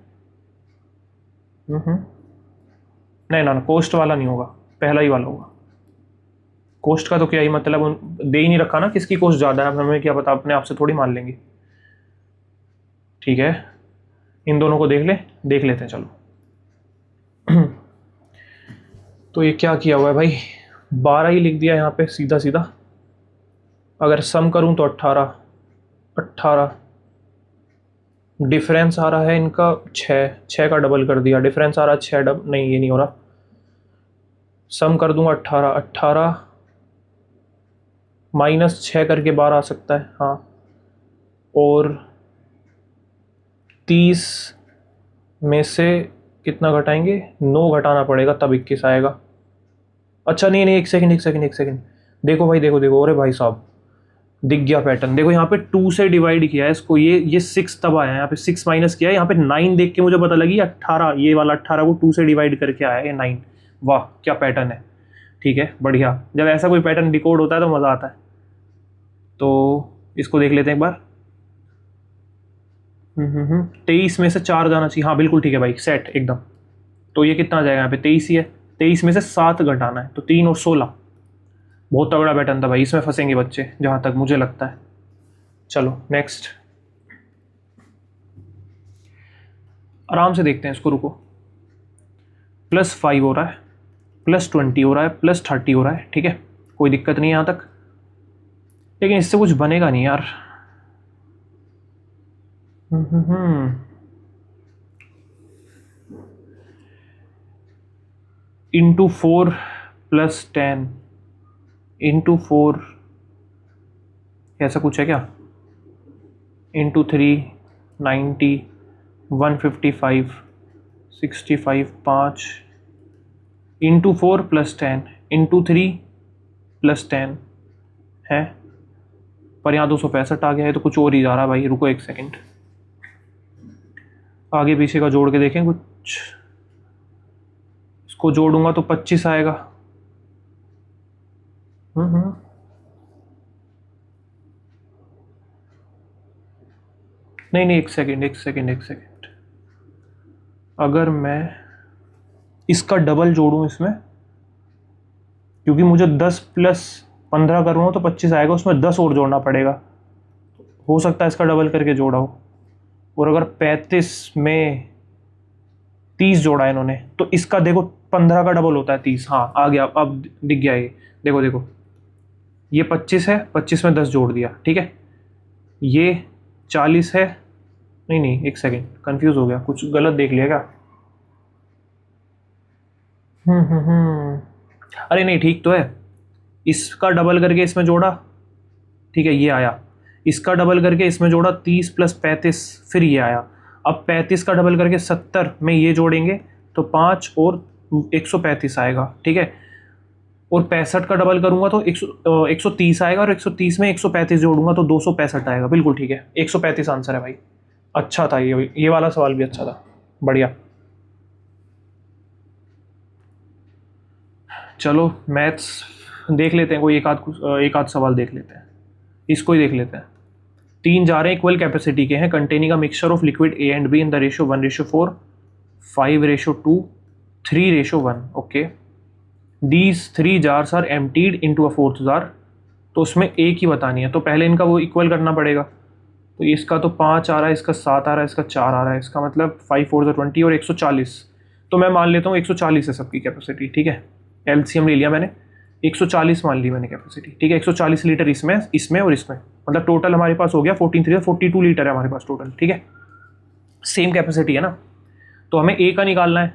नहीं ना, कोस्ट वाला नहीं होगा, पहला ही वाला होगा। कोस्ट का तो क्या ही मतलब, दे ही नहीं रखा ना किसकी कोस्ट ज़्यादा है, हमें क्या पता, अपने आप से थोड़ी मान लेंगे। ठीक है, इन दोनों को देख लेते हैं चलो। तो ये क्या किया हुआ है भाई, 12 ही लिख दिया यहाँ पे सीधा सीधा। अगर सम करूँ तो 18 डिफरेंस आ रहा है इनका 6 का डबल कर दिया, डिफरेंस आ रहा है 6 नहीं ये नहीं हो रहा। सम कर दूंगा 18 माइनस 6 करके 12 आ सकता है, हाँ। और 30 में से कितना घटाएंगे, 9 घटाना पड़ेगा तब 21 आएगा। अच्छा नहीं, एक सेकंड देखो भाई, देखो अरे भाई साहब दिख गया पैटर्न। देखो यहाँ पे 2 से डिवाइड किया है इसको, ये 6 तब आया है, यहाँ पे 6 माइनस किया है, यहाँ पे 9 देख के मुझे पता लगी 18, ये वाला 18 को 2 से डिवाइड करके आया है 9। वाह क्या पैटर्न है, ठीक है बढ़िया। जब ऐसा कोई पैटर्न डिकोड होता है तो मज़ा आता है। तो इसको देख लेते हैं एक बार। 23 में से 4 जाना चाहिए, हाँ बिल्कुल ठीक है भाई, सेट एकदम। तो ये कितना आ जाएगा, यहाँ पे 23 ही है, 23 में से 7 घटाना है, तो 3 और 16। बहुत तगड़ा पैटर्न था भाई, इसमें फंसेंगे बच्चे जहाँ तक मुझे लगता है। चलो नेक्स्ट, आराम से देखते हैं इसको, रुको। +5 हो रहा है, +20 हो रहा है, +30 हो रहा है, ठीक है कोई दिक्कत नहीं है यहाँ तक। लेकिन इससे कुछ बनेगा नहीं यार। इंटू 4 + 10 इंटू 4 ऐसा कुछ है क्या, इंटू 3 90 155 65 5 इंटू 4 + 10 इंटू 3 + 10 है, पर यहाँ 265 आ गया है, तो कुछ और ही जा रहा है भाई। रुको एक सेकंड, आगे पीछे का जोड़ के देखें कुछ। इसको जोड़ूंगा तो 25 आएगा। नहीं एक सेकंड। अगर मैं इसका डबल जोड़ूं इसमें, क्योंकि मुझे 10 + 15 करूँगा तो 25 आएगा, उसमें 10 और जोड़ना पड़ेगा। हो सकता है इसका डबल करके जोड़ा हो। और अगर 35 में 30 जोड़ा है इन्होंने, तो इसका देखो 15 का डबल होता है 30। हाँ आ गया, अब दिख गया ये, देखो ये 25 है, 25 में 10 जोड़ दिया, ठीक है। ये 40 है, नहीं एक सेकंड कंफ्यूज हो गया, कुछ गलत देख लिया क्या। अरे नहीं ठीक तो है, इसका डबल करके इसमें जोड़ा, ठीक है ये आया। इसका डबल करके इसमें जोड़ा 30 + 35, फिर ये आया। अब 35 का डबल करके 70 में ये जोड़ेंगे तो 5 और 135 आएगा, ठीक है। और 65 का डबल करूंगा तो 130 आएगा, और 130 में 135 जोड़ूंगा तो 265 आएगा। बिल्कुल ठीक है, 135 आंसर है भाई। अच्छा था ये वाला सवाल भी अच्छा था, बढ़िया। चलो मैथ्स देख लेते हैं, कोई एक आध सवाल देख लेते हैं, इसको ही देख लेते हैं। 3 जारें इक्वल कैपेसिटी के हैं, containing a mixture of liquid A and B in the ratio 1:4, 5:2, 3:1। Okay, these 3 jars are emptied into a 4th jar। तो उसमें एक ही बतानी है, तो पहले इनका वो इक्वल करना पड़ेगा। तो इसका तो 5 आ रहा है, इसका 7 आ रहा है, इसका 4 आ रहा है, इसका मतलब 5 4 20 और 140। तो मैं मान लेता हूँ 140 है सबकी कैपेसिटी, ठीक है। एलसीएम ले लिया मैंने, 140 मान ली मैंने कैपेसिटी, ठीक है। 140 लीटर इसमें इसमें और इसमें, मतलब टोटल हमारे पास हो गया 42 लीटर है हमारे पास टोटल, ठीक है। सेम कैपेसिटी है ना। तो हमें ए का निकालना है,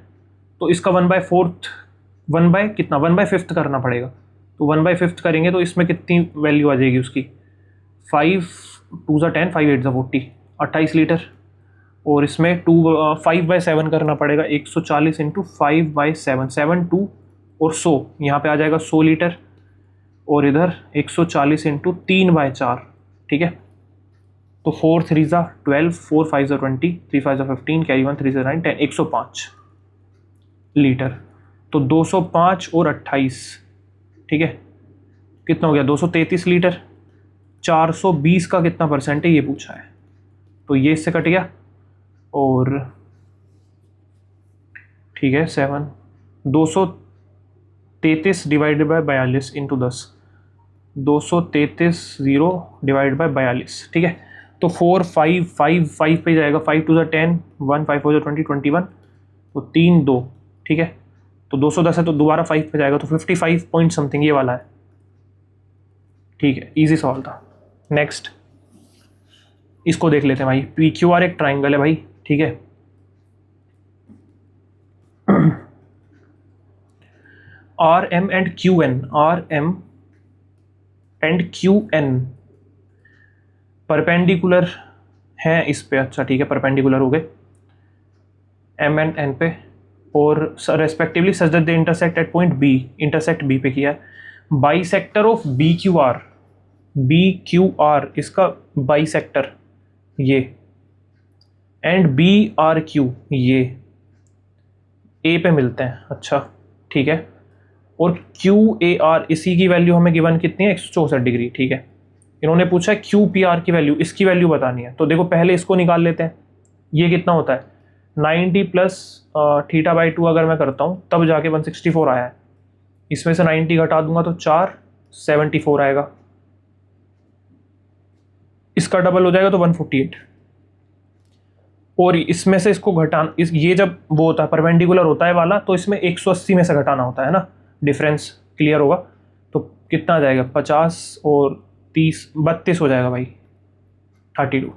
तो इसका 1/4 1/5 करना पड़ेगा। तो 1/5 करेंगे तो इसमें कितनी वैल्यू आ जाएगी उसकी, 5 2 ज़ा 10 5 8 ज़ा 40, 28 लीटर। और इसमें 5/7 करना पड़ेगा, 140 इंटू 5/7, 7 2 और 100, यहाँ पे आ जाएगा 100 लीटर। और इधर 140 इंटू 3/4, ठीक है। तो 4 3 ज़ा 12, 4 5 ज़ा 20, 3 5 ज़ा 15, कैरी 1 3 ज़ा 9 10, 105 लीटर। तो 205 और 28, ठीक है, कितना हो गया 233 लीटर। 420 का कितना परसेंट है ये पूछा है, तो ये इससे कट गया। और ठीक है 7, 233 divided by 42 into 10, 233 0 divide by 42, ठीक है। तो 4 5 5 5 पे जाएगा, 5 2 ज़ा 10, 1 5 4 ज़ा 20 21, तो 3 2, ठीक है। तो 210 है तो दोबारा 5 पे जाएगा, तो 55 पॉइंट समथिंग ये वाला है, ठीक है। इजी सवाल था। नेक्स्ट इसको देख लेते हैं भाई। पी क्यू आर एक ट्राइंगल है भाई, ठीक है। R M and Q N, R M and Q N perpendicular हैं इस पे, अच्छा ठीक है, परपेंडिकुलर हो गए एम एंड एन पे, और respectively such that they intersect at point B, intersect B पे किया है। Bisector of B Q R, इसका बाइसेक्टर ये, एंड बी आर क्यू ये ए पे मिलते हैं, अच्छा ठीक है। और क्यू ए आर, इसी की वैल्यू हमें गिवन कितनी है 164 डिग्री, ठीक है। इन्होंने पूछा है क्यू पी आर की वैल्यू, इसकी वैल्यू बतानी है। तो देखो पहले इसको निकाल लेते हैं, ये कितना होता है 90 प्लस θ/2 अगर मैं करता हूँ तब जाके 164 आया है। इसमें से 90 घटा दूंगा तो 4 74 आएगा, इसका डबल हो जाएगा तो 148। और इसमें से इसको घटाना, ये जब वो होता है परपेंडिकुलर होता है वाला, तो इसमें 180 में से घटाना होता है ना, डिफरेंस क्लियर होगा। तो कितना आ जाएगा 50 और 30 32 हो जाएगा भाई, 32,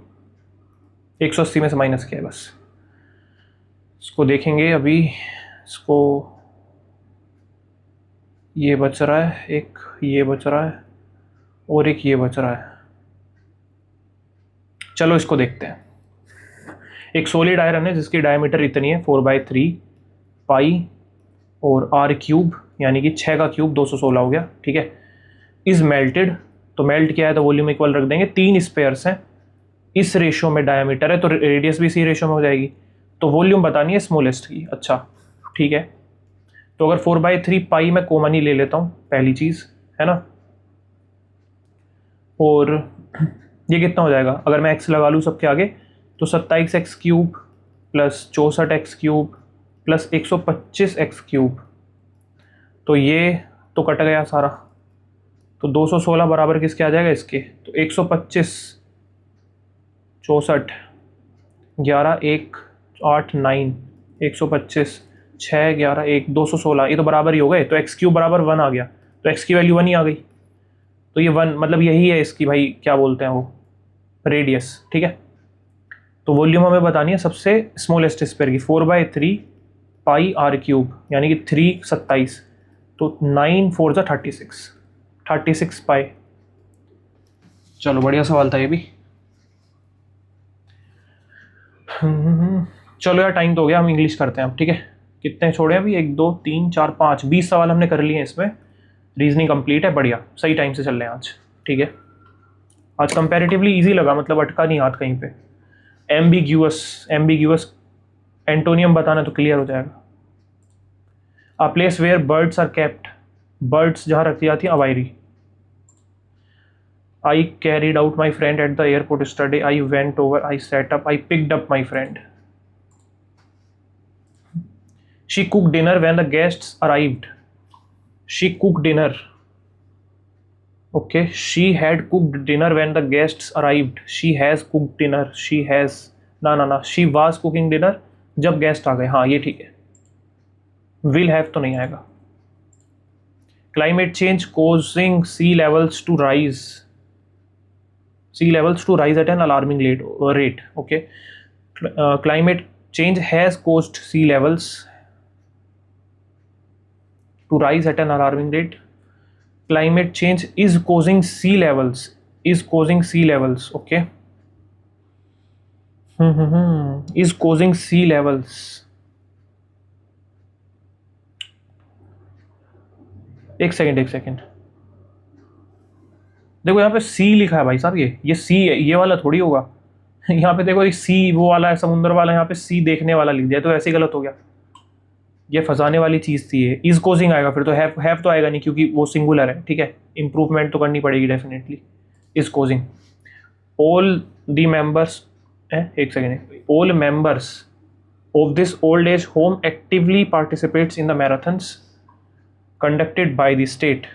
180 में से माइनस किया है बस। इसको देखेंगे अभी, इसको ये बच रहा है एक, ये बच रहा है और एक ये बच रहा है। चलो इसको देखते हैं। एक सॉलिड आयरन है जिसकी डायमीटर इतनी है 4/3 पाई और आर क्यूब, यानी कि 6 का क्यूब 216 हो गया, ठीक है। इज मेल्टेड, तो मेल्ट किया है तो वॉल्यूम इक्वल रख देंगे, 3 स्पेयर्स हैं, इस रेशो में डायमीटर है तो रेडियस भी इसी रेशो में हो जाएगी। तो वॉल्यूम बतानी है स्मॉलेस्ट की, अच्छा ठीक है। तो अगर 4/3 पाई मैं कॉमन ही ले लेता हूँ पहली चीज़, है ना। और ये कितना हो जाएगा अगर मैं x लगा लूँ सबके आगे, तो 27x cube plus 64x cube plus 125x cube, तो ये तो कट गया सारा। तो 216 बराबर किसके आ जाएगा इसके, तो 125 64 11 1 8 9 125 6 11 1 216, ये तो बराबर ही हो गए। तो एक्स क्यूब बराबर 1 आ गया, तो एक्स की वैल्यू 1 ही आ गई। तो ये 1 मतलब यही है इसकी भाई, क्या बोलते हैं वो, रेडियस, ठीक है। तो वॉल्यूम हमें बतानी है सबसे स्मॉलेस्ट स्पेयर की, 4/3 पाई आर क्यूब, यानी कि 3 27, तो 9 4 ज़ा 36 पाई। चलो बढ़िया सवाल था ये भी। चलो यार टाइम तो हो गया, हम इंग्लिश करते हैं अब, ठीक है। कितने छोड़े अभी, 1 2 3 4 5 20 सवाल हमने कर लिए हैं इसमें। रीजनिंग कंप्लीट है, बढ़िया सही टाइम से चल रहे हैं आज, ठीक है। आज कंपैरेटिवली इजी लगा, मतलब अटका नहीं हाथ कहीं पे। एम्बिग्यूअस एंटोनियम बताना तो क्लियर हो जाएगा। A place where birds are kept, birds जहाँ रखी जाती है aviary. I carried out my friend at the airport yesterday. I went over, I sat up, I picked up my friend. She cooked dinner when the guests arrived. She cooked dinner okay, she had cooked dinner when the guests arrived, she has cooked dinner, she has, ना ना ना, she was cooking dinner जब guest आ गए, हाँ ये ठीक है, will have तो नहीं आएगा। Climate change causing sea levels to rise, sea levels to rise at an alarming rate. Okay, climate change has caused sea levels to rise at an alarming rate. Climate change is causing sea levels, is causing sea levels. Okay, is causing sea levels. एक second, देखो यहाँ पे सी लिखा है भाई साहब, ये सी है, ये वाला थोड़ी होगा। यहाँ पे देखो, सी वो वाला है, समुद्र वाला, यहाँ पे सी देखने वाला लिख दिया, तो ऐसे ही गलत हो गया। ये फंसाने वाली चीज़ थी ये। इज कोजिंग आएगा फिर तो, हैव तो आएगा नहीं क्योंकि वो सिंगुलर है, ठीक है, इंप्रूवमेंट तो करनी पड़ेगी definitely. Is causing all the members, एक second, all members of this old age home actively participates in the marathons conducted by the state.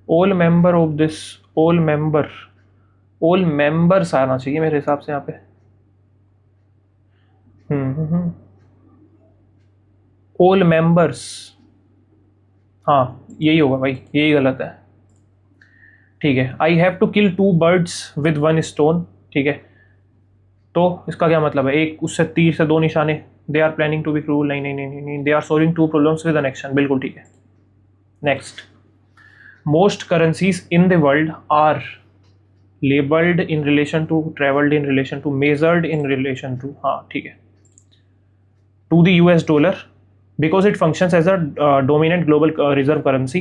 All member of this, all members आना चाहिए मेरे हिसाब से यहाँ पे। ऑल मेंबर्स, हाँ यही होगा भाई, यही गलत है, ठीक है। I have to kill 2 birds with 1 stone, ठीक है, तो इसका क्या मतलब है, एक उससे तीर से 2 निशाने। They are planning to be cruel, नहीं, they are solving 2 problems with an action, बिल्कुल ठीक है। Next, most currencies in the world are labelled in relation to, travelled in relation to, measured in relation to, हाँ ठीक है, to the US dollar because it functions as a dominant global reserve currency.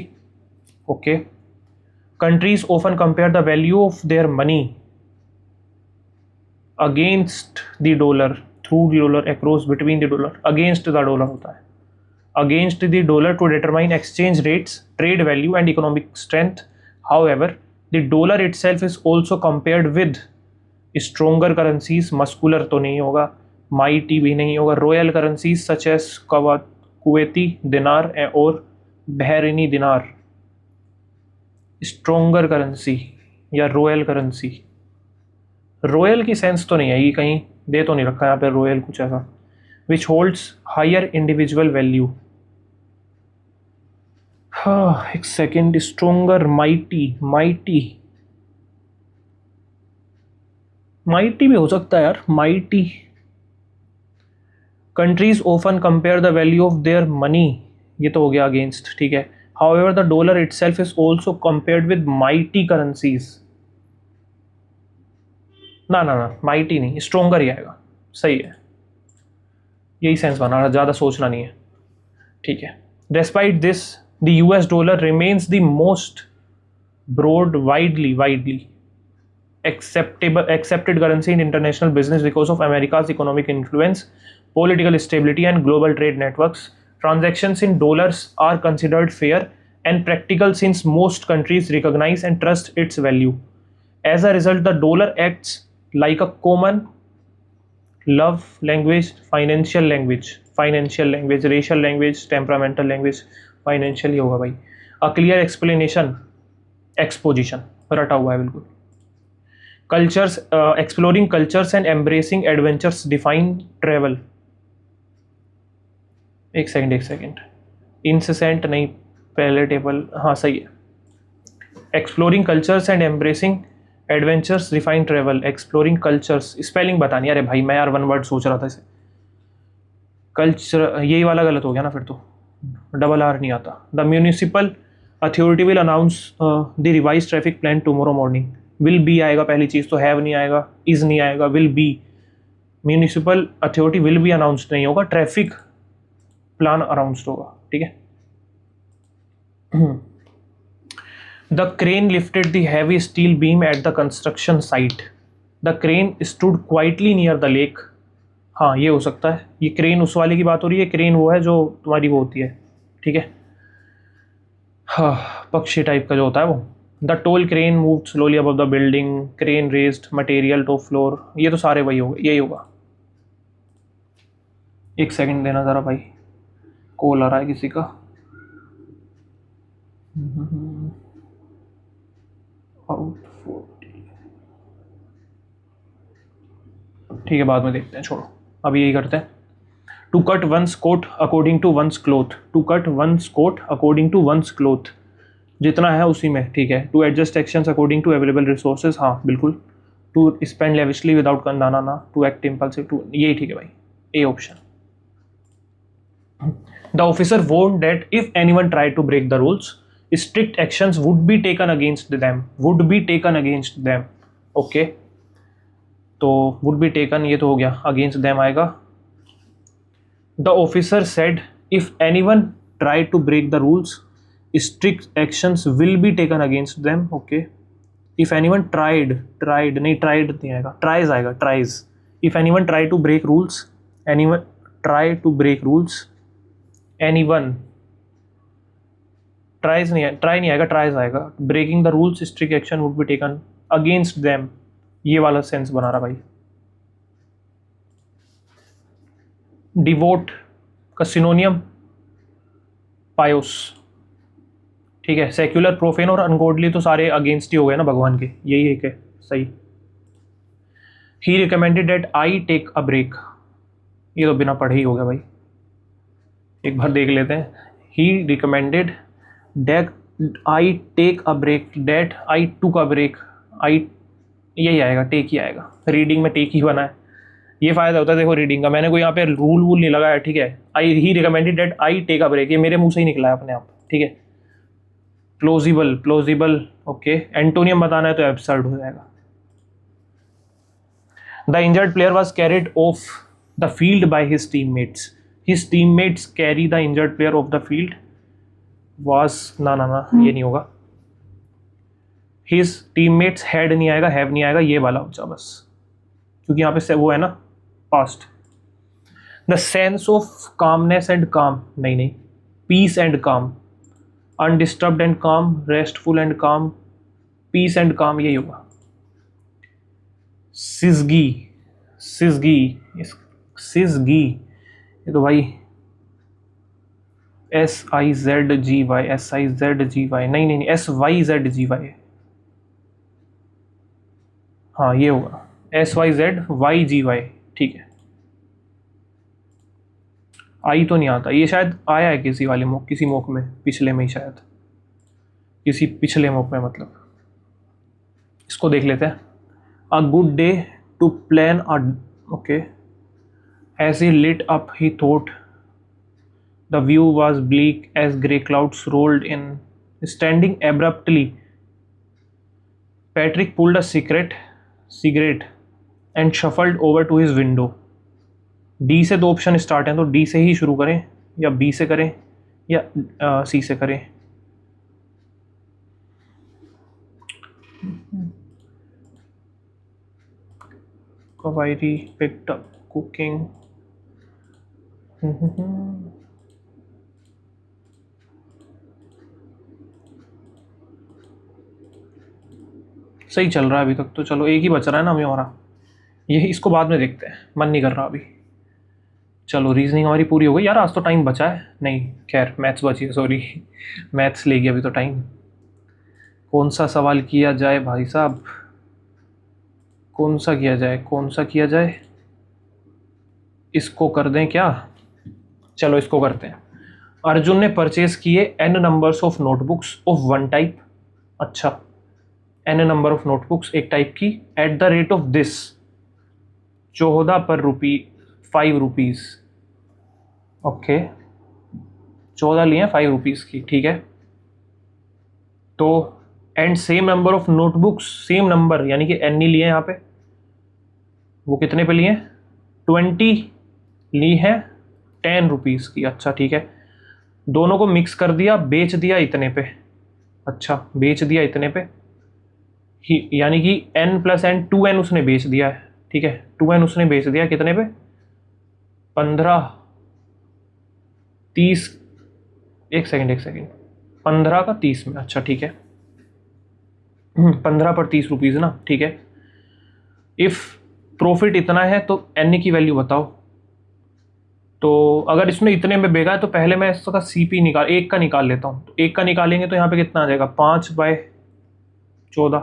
Okay, countries often compare the value of their money against the dollar, through the dollar, across, between the dollar, against the dollar होता है, against the dollar to determine exchange rates, trade value and economic strength. However, the dollar itself is also compared with stronger currencies, muscular तो नहीं होगा, mighty भी नहीं होगा, royal currencies such as Kuwaiti दिनार और बहरीनी दिनार। स्ट्रोंगर करेंसी या रॉयल करेंसी, रॉयल की सेंस तो नहीं है, ये कहीं दे तो नहीं रखा यहाँ पे रॉयल कुछ ऐसा। Which holds higher individual value, हाँ एक सेकेंड, स्ट्रोंगर, माइटी भी हो सकता है यार, mighty. Countries often compare the value of their money, ये तो हो गया अगेंस्ट, ठीक है। However the dollar itself is also compared with mighty currencies, ना माइटी नहीं, स्ट्रोंगर ही आएगा, सही है, यही सेंस बना रहा, ज़्यादा सोचना नहीं है, ठीक है। Despite this the US dollar remains the most widely accepted currency in international business because of America's economic influence, political stability and global trade networks. Transactions in dollars are considered fair and practical since most countries recognize and trust its value. As a result, the dollar acts like a common love language, financial language, racial language, temperamental language, financial ही होगा भाई। A clear explanation, exposition, रटा हुआ है बिल्कुल। Cultures, exploring cultures and embracing adventures define travel. एक second, incessant नहीं, palatable, हाँ सही है। Exploring cultures and embracing adventures define travel. Exploring cultures, spelling बतानी, अरे भाई मैं यार वन वर्ड सोच रहा था इसे, कल्चर यही वाला गलत हो गया ना फिर तो, डबल आर नहीं आता। The municipal authority will announce the revise traffic plan tomorrow morning, will be आएगा पहली चीज़ तो, हैव नहीं आएगा, इज नहीं आएगा, will be. Municipal authority will be announce नहीं होगा, ट्रैफिक प्लान अनाउंस्ड होगा, ठीक है। The crane lifted the heavy steel beam at the construction site, the crane stood quietly near the lake, हाँ ये हो सकता है, ये क्रेन उस वाले की बात हो रही है, क्रेन वो है जो तुम्हारी वो होती है, ठीक है, हाँ पक्षी टाइप का जो होता है वो। The toll crane moved slowly above the building, crane raised material top floor, ये तो सारे वही होगा, यही होगा। एक सेकंड देना ज़रा भाई, कॉल आ रहा है किसी का। ठीक है, बाद में देखते हैं, छोड़ो, अभी यही करते हैं। To cut one's coat according to one's cloth, to cut one's coat according to one's cloth, जितना है उसी में, ठीक है। To adjust actions according to available resources, हाँ बिल्कुल। टू स्पेंड लेविशली विदाउट कंदाना ना, टू एक्ट इम्पल्सिव, टू, यही ठीक है भाई, A option. The officer warned that if anyone try to break the rules strict actions would be taken against them, would be taken against them, okay. तो would be taken ये तो हो गया, against them आएगा। The officer said if anyone try to break the rules strict actions will be taken against them, okay. If anyone tried नहीं, tried नहीं आएगा, tries आएगा, tries. If anyone try to break rules, anyone try to break rules, anyone tries नहीं, try नहीं आएगा, tries आएगा। Breaking the rules strict action would be taken against them, ये वाला सेंस बना रहा भाई। डिवोट का सिनोनियम पायोस, ठीक है। सेक्युलर, प्रोफेन और अनगॉडली तो सारे अगेंस्ट ही हो गए ना भगवान के, यही एक है सही। He recommended that I take a break, ये तो बिना पढ़े ही हो गया भाई, एक बार देख लेते हैं। He recommended that I take a break, that I took a break, आई, यही आएगा, टेक ही आएगा, रीडिंग में टेक ही बना है। ये फायदा होता है देखो रीडिंग का, मैंने कोई यहाँ पे रूल वूल नहीं लगाया, ठीक है। I, he recommended that I take a break, ये मेरे मुंह से ही निकला है अपने आप, ठीक है। प्लोजिबल, प्लोजिबल, ओके। एंटोनियम बताना है तो एब्सर्ड हो जाएगा। The injured player was carried of the field by his teammates, his teammates carry the injured player of the field, was, ना ना ना, ये नहीं होगा। हिज टीममेट्स हैड नहीं आएगा, हैव नहीं आएगा, ये वाला हो जाए बस, क्योंकि यहाँ पे वो है ना past. The sense of calmness and काम, नहीं, पीस एंड काम, अनडिस्टर्ब्ड एंड काम, रेस्टफुल एंड काम, पीस एंड काम, यही होगा। सिजगी, सिजगी, सिजगी, ये तो भाई SIZGY, SIZGY, नहीं, SYZGY, हाँ ये होगा SYZYGY, ठीक है। आई तो नहीं आता, ये शायद आया है किसी वाले मोक, किसी मोक में पिछले में ही, शायद किसी पिछले मोक में, मतलब इसको देख लेते हैं। A good day to plan a, okay. As he lit up he thought the view was bleak as grey clouds rolled in, standing abruptly Patrick pulled a cigarette and shuffled over to his window. D से दो option start हैं, तो D से ही शुरू करें या B से करें या सी से करें। Kaveri picked up cooking. सही चल रहा है अभी तक तो, चलो एक ही बच रहा है ना हमें हमारा, यही, इसको बाद में देखते हैं, मन नहीं कर रहा अभी। चलो रीजनिंग हमारी पूरी हो गई यार, आज तो टाइम बचा है, नहीं खैर मैथ्स बची है, सॉरी मैथ्स ले गया अभी तो टाइम। कौन सा सवाल किया जाए भाई साहब, कौन सा किया जाए, कौन सा किया जाए, इसको कर दें क्या, चलो इसको करते हैं। अर्जुन ने परचेज किए n numbers of notebooks of one type, अच्छा n नंबर ऑफ नोटबुक्स एक टाइप की, eight the rate of this 14 पर 5 रुपीज़, ओके 14 लिए 5 रुपीज़ की, ठीक है। तो and same number of notebooks, same number यानी कि n ही लिए यहाँ पे, वो कितने पे लिए 20 ली है 10 रुपीज़ की, अच्छा ठीक है। दोनों को मिक्स कर दिया, बेच दिया इतने पे, अच्छा बेच दिया इतने पे ही, यानी कि n + n 2n उसने बेच दिया है, ठीक है। 2n उसने बेच दिया कितने पे 15 30, एक सेकंड 15 का 30 में, अच्छा ठीक है 15 पर 30 रुपीज़ ना, ठीक है। इफ़ प्रॉफिट इतना है तो n की वैल्यू बताओ। तो अगर इसमें इतने में बेगा है तो पहले मैं इसका CP एक का निकाल लेता हूँ, तो एक का निकालेंगे तो यहाँ पे कितना आ जाएगा 5/14,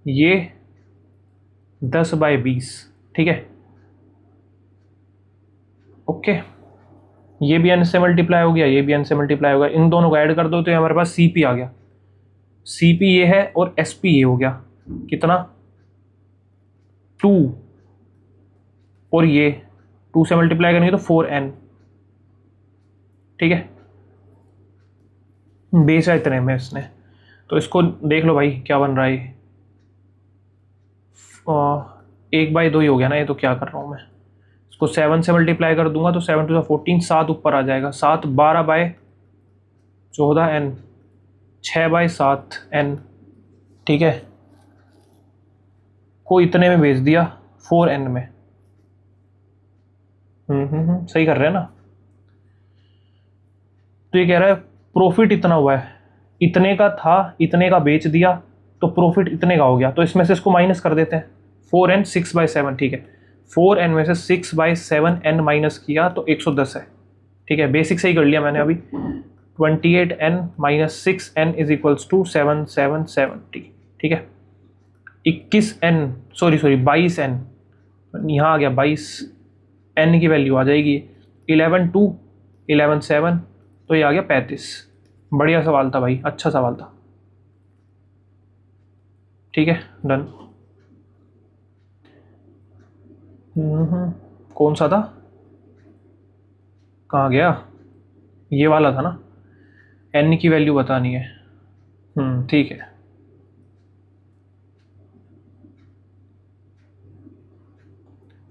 ये 10/20, ठीक है। ओके, ये भी n से मल्टीप्लाई हो गया, ये भी n से मल्टीप्लाई हो गया, इन दोनों को ऐड कर दो तो हमारे पास CP आ गया। CP ये है और SP ये हो गया, कितना 2, और ये 2 से मल्टीप्लाई करेंगे तो 4n। ठीक है, बेचा इतने में इसने, तो इसको देख लो भाई क्या बन रहा है। 1/2 ही हो गया ना ये, तो क्या कर रहा हूँ मैं, इसको 7 से मल्टीप्लाई कर दूंगा तो 7 टू 14, 7 ऊपर आ जाएगा, 7 12/14n, 6/7n। ठीक है, को इतने में भेज दिया 4n में। सही कर रहे हैं ना। तो ये कह रहा है प्रॉफिट इतना हुआ है, इतने का था, इतने का बेच दिया तो प्रॉफिट इतने का हो गया, तो इसमें से इसको माइनस कर देते हैं। 4n 6/7, ठीक है, 4n में से 6/7n माइनस किया तो 110 है। ठीक है, बेसिक सही कर लिया मैंने अभी। 28n minus 6n is equals to 770। ठीक है, 21n, सॉरी 22n, यहाँ आ गया 22n की वैल्यू आ जाएगी 11/2, 11/7, तो ये आ गया 35। बढ़िया सवाल था भाई, अच्छा सवाल था। ठीक है, डन। कौन सा था, कहाँ गया, ये वाला था ना, n की वैल्यू बतानी है। ठीक है,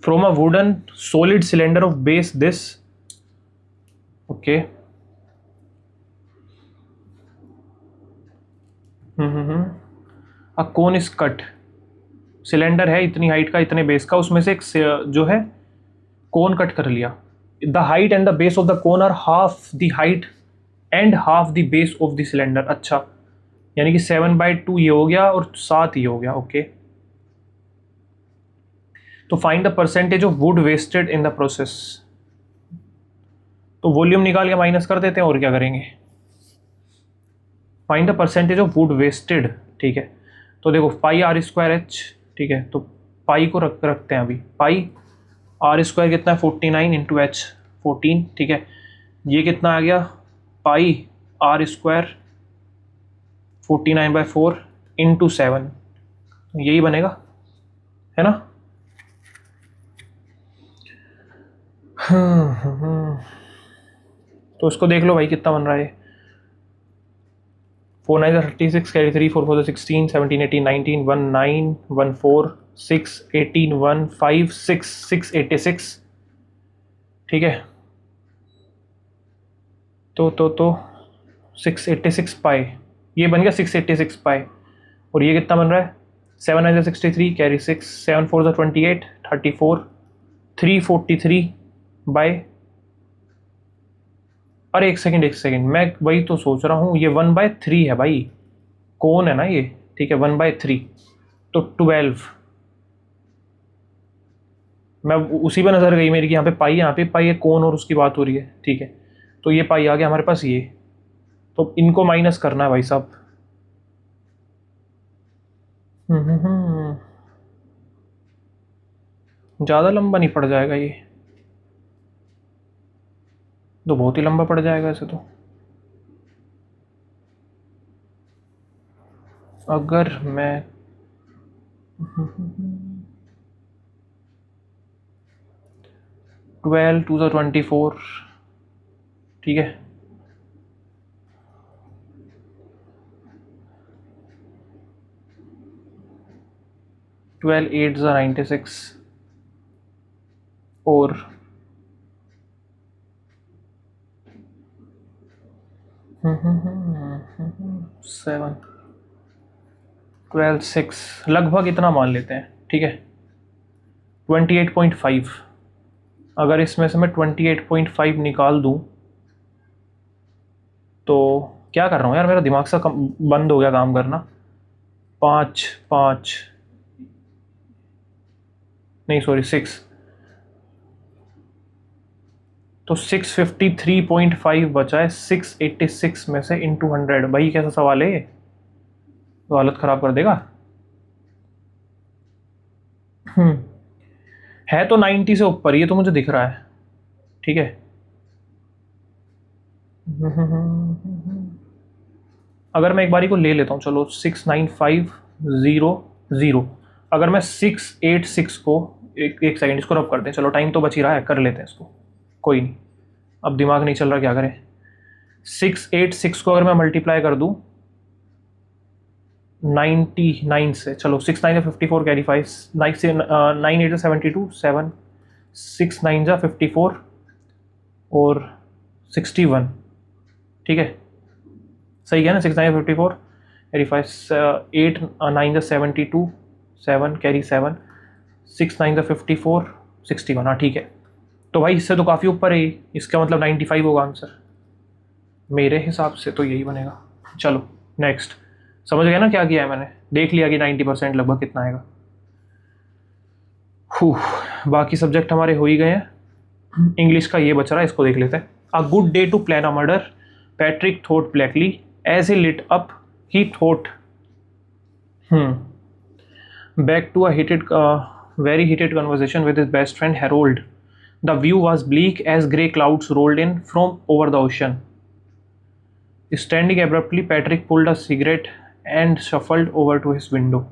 from a wooden solid cylinder of base this, okay, a cone is cut, cylinder है इतनी हाइट का, इतने बेस का, उसमें से एक जो है कोन कट कर लिया। The height and the base of the cone are half the height and half the base of the cylinder. अच्छा, यानी कि 7/2 ये हो गया और 7 ये हो गया। ओके, तो find the percentage of wood wasted in the process. तो वॉल्यूम निकाल के माइनस कर देते हैं, और क्या करेंगे। Find the percentage of wood wasted. ठीक है, तो देखो πr²h, ठीक है, तो पाई को रखते हैं अभी, πr² कितना है 49 इंटू h 14। ठीक है, ये कितना आ गया πr² 49/4 इंटू 7, यही बनेगा, है ना। तो इसको देख लो भाई कितना बन रहा है। 4 9 36, कैरी 3, 4 4 16, 17 18 19, 1 9 1 4 6 18 1 5 6 686। ठीक है, तो 686 पाई, ये बन गया 686 पाई, और ये कितना बन रहा है 7 9 63, कैरी 6, 7 4 28, 34, 343 बाय, अरे एक सेकंड, मैं वही तो सोच रहा हूँ, ये 1/3 है भाई, कौन है ना ये। ठीक है, 1/3 तो 12, मैं उसी पे नज़र गई मेरी कि यहाँ पे पाई, यहाँ पे पाई है, कौन और उसकी बात हो रही है। ठीक है, तो ये पाई आ गया हमारे पास, ये तो इनको माइनस करना है भाई साहब। ज़्यादा लंबा नहीं पड़ जाएगा ये, तो बहुत ही लंबा पड़ जाएगा ऐसे तो। अगर मैं 12 2 24, ठीक है, 12 8 96, और 7 12 6, लगभग इतना मान लेते हैं। ठीक है, 28.5, अगर इसमें से मैं 28.5 निकाल दूं तो क्या कर रहा हूँ यार, मेरा दिमाग सा बंद हो गया काम करना। 5 5 नहीं सॉरी 6, तो 653.5 बचा है 686 में से इंटू 100। भाई कैसा सवाल है ये, तो हालत ख़राब कर देगा। है तो 90 से ऊपर, ये तो मुझे दिख रहा है, ठीक है। अगर मैं एक बारी को ले लेता हूँ, चलो 69500, अगर मैं 686 को एक सेकेंड इसको रब करते हैं, चलो टाइम तो बच ही रहा है, कर लेते हैं इसको, कोई नहीं, अब दिमाग नहीं चल रहा, क्या करें। 686 को अगर मैं मल्टीप्लाई कर दूँ 99 से, चलो 6 9 54 कैरी 5, 9 8 72, 7 6 9 54 और 61, ठीक है, सही है ना। 6 9 54 कैरी 5, 8 9 72, 7 कैरी 7, 6 9 54, 61, हाँ ठीक है। तो भाई इससे तो काफ़ी ऊपर है, इसका मतलब 95 होगा आंसर, मेरे हिसाब से तो यही बनेगा। चलो नेक्स्ट, समझ गया ना क्या किया है मैंने, देख लिया कि 90% लगभग कितना आएगा। बाकी सब्जेक्ट हमारे हो ही गए हैं, इंग्लिश का ये बच रहा है, इसको देख लेते हैं। A good day to plan a murder, Patrick thought blackly as he lit up he thought back to a very heated conversation with his best friend Harold. The view was bleak as grey clouds rolled in from over the ocean. Standing abruptly, Patrick pulled a cigarette and shuffled over to his window.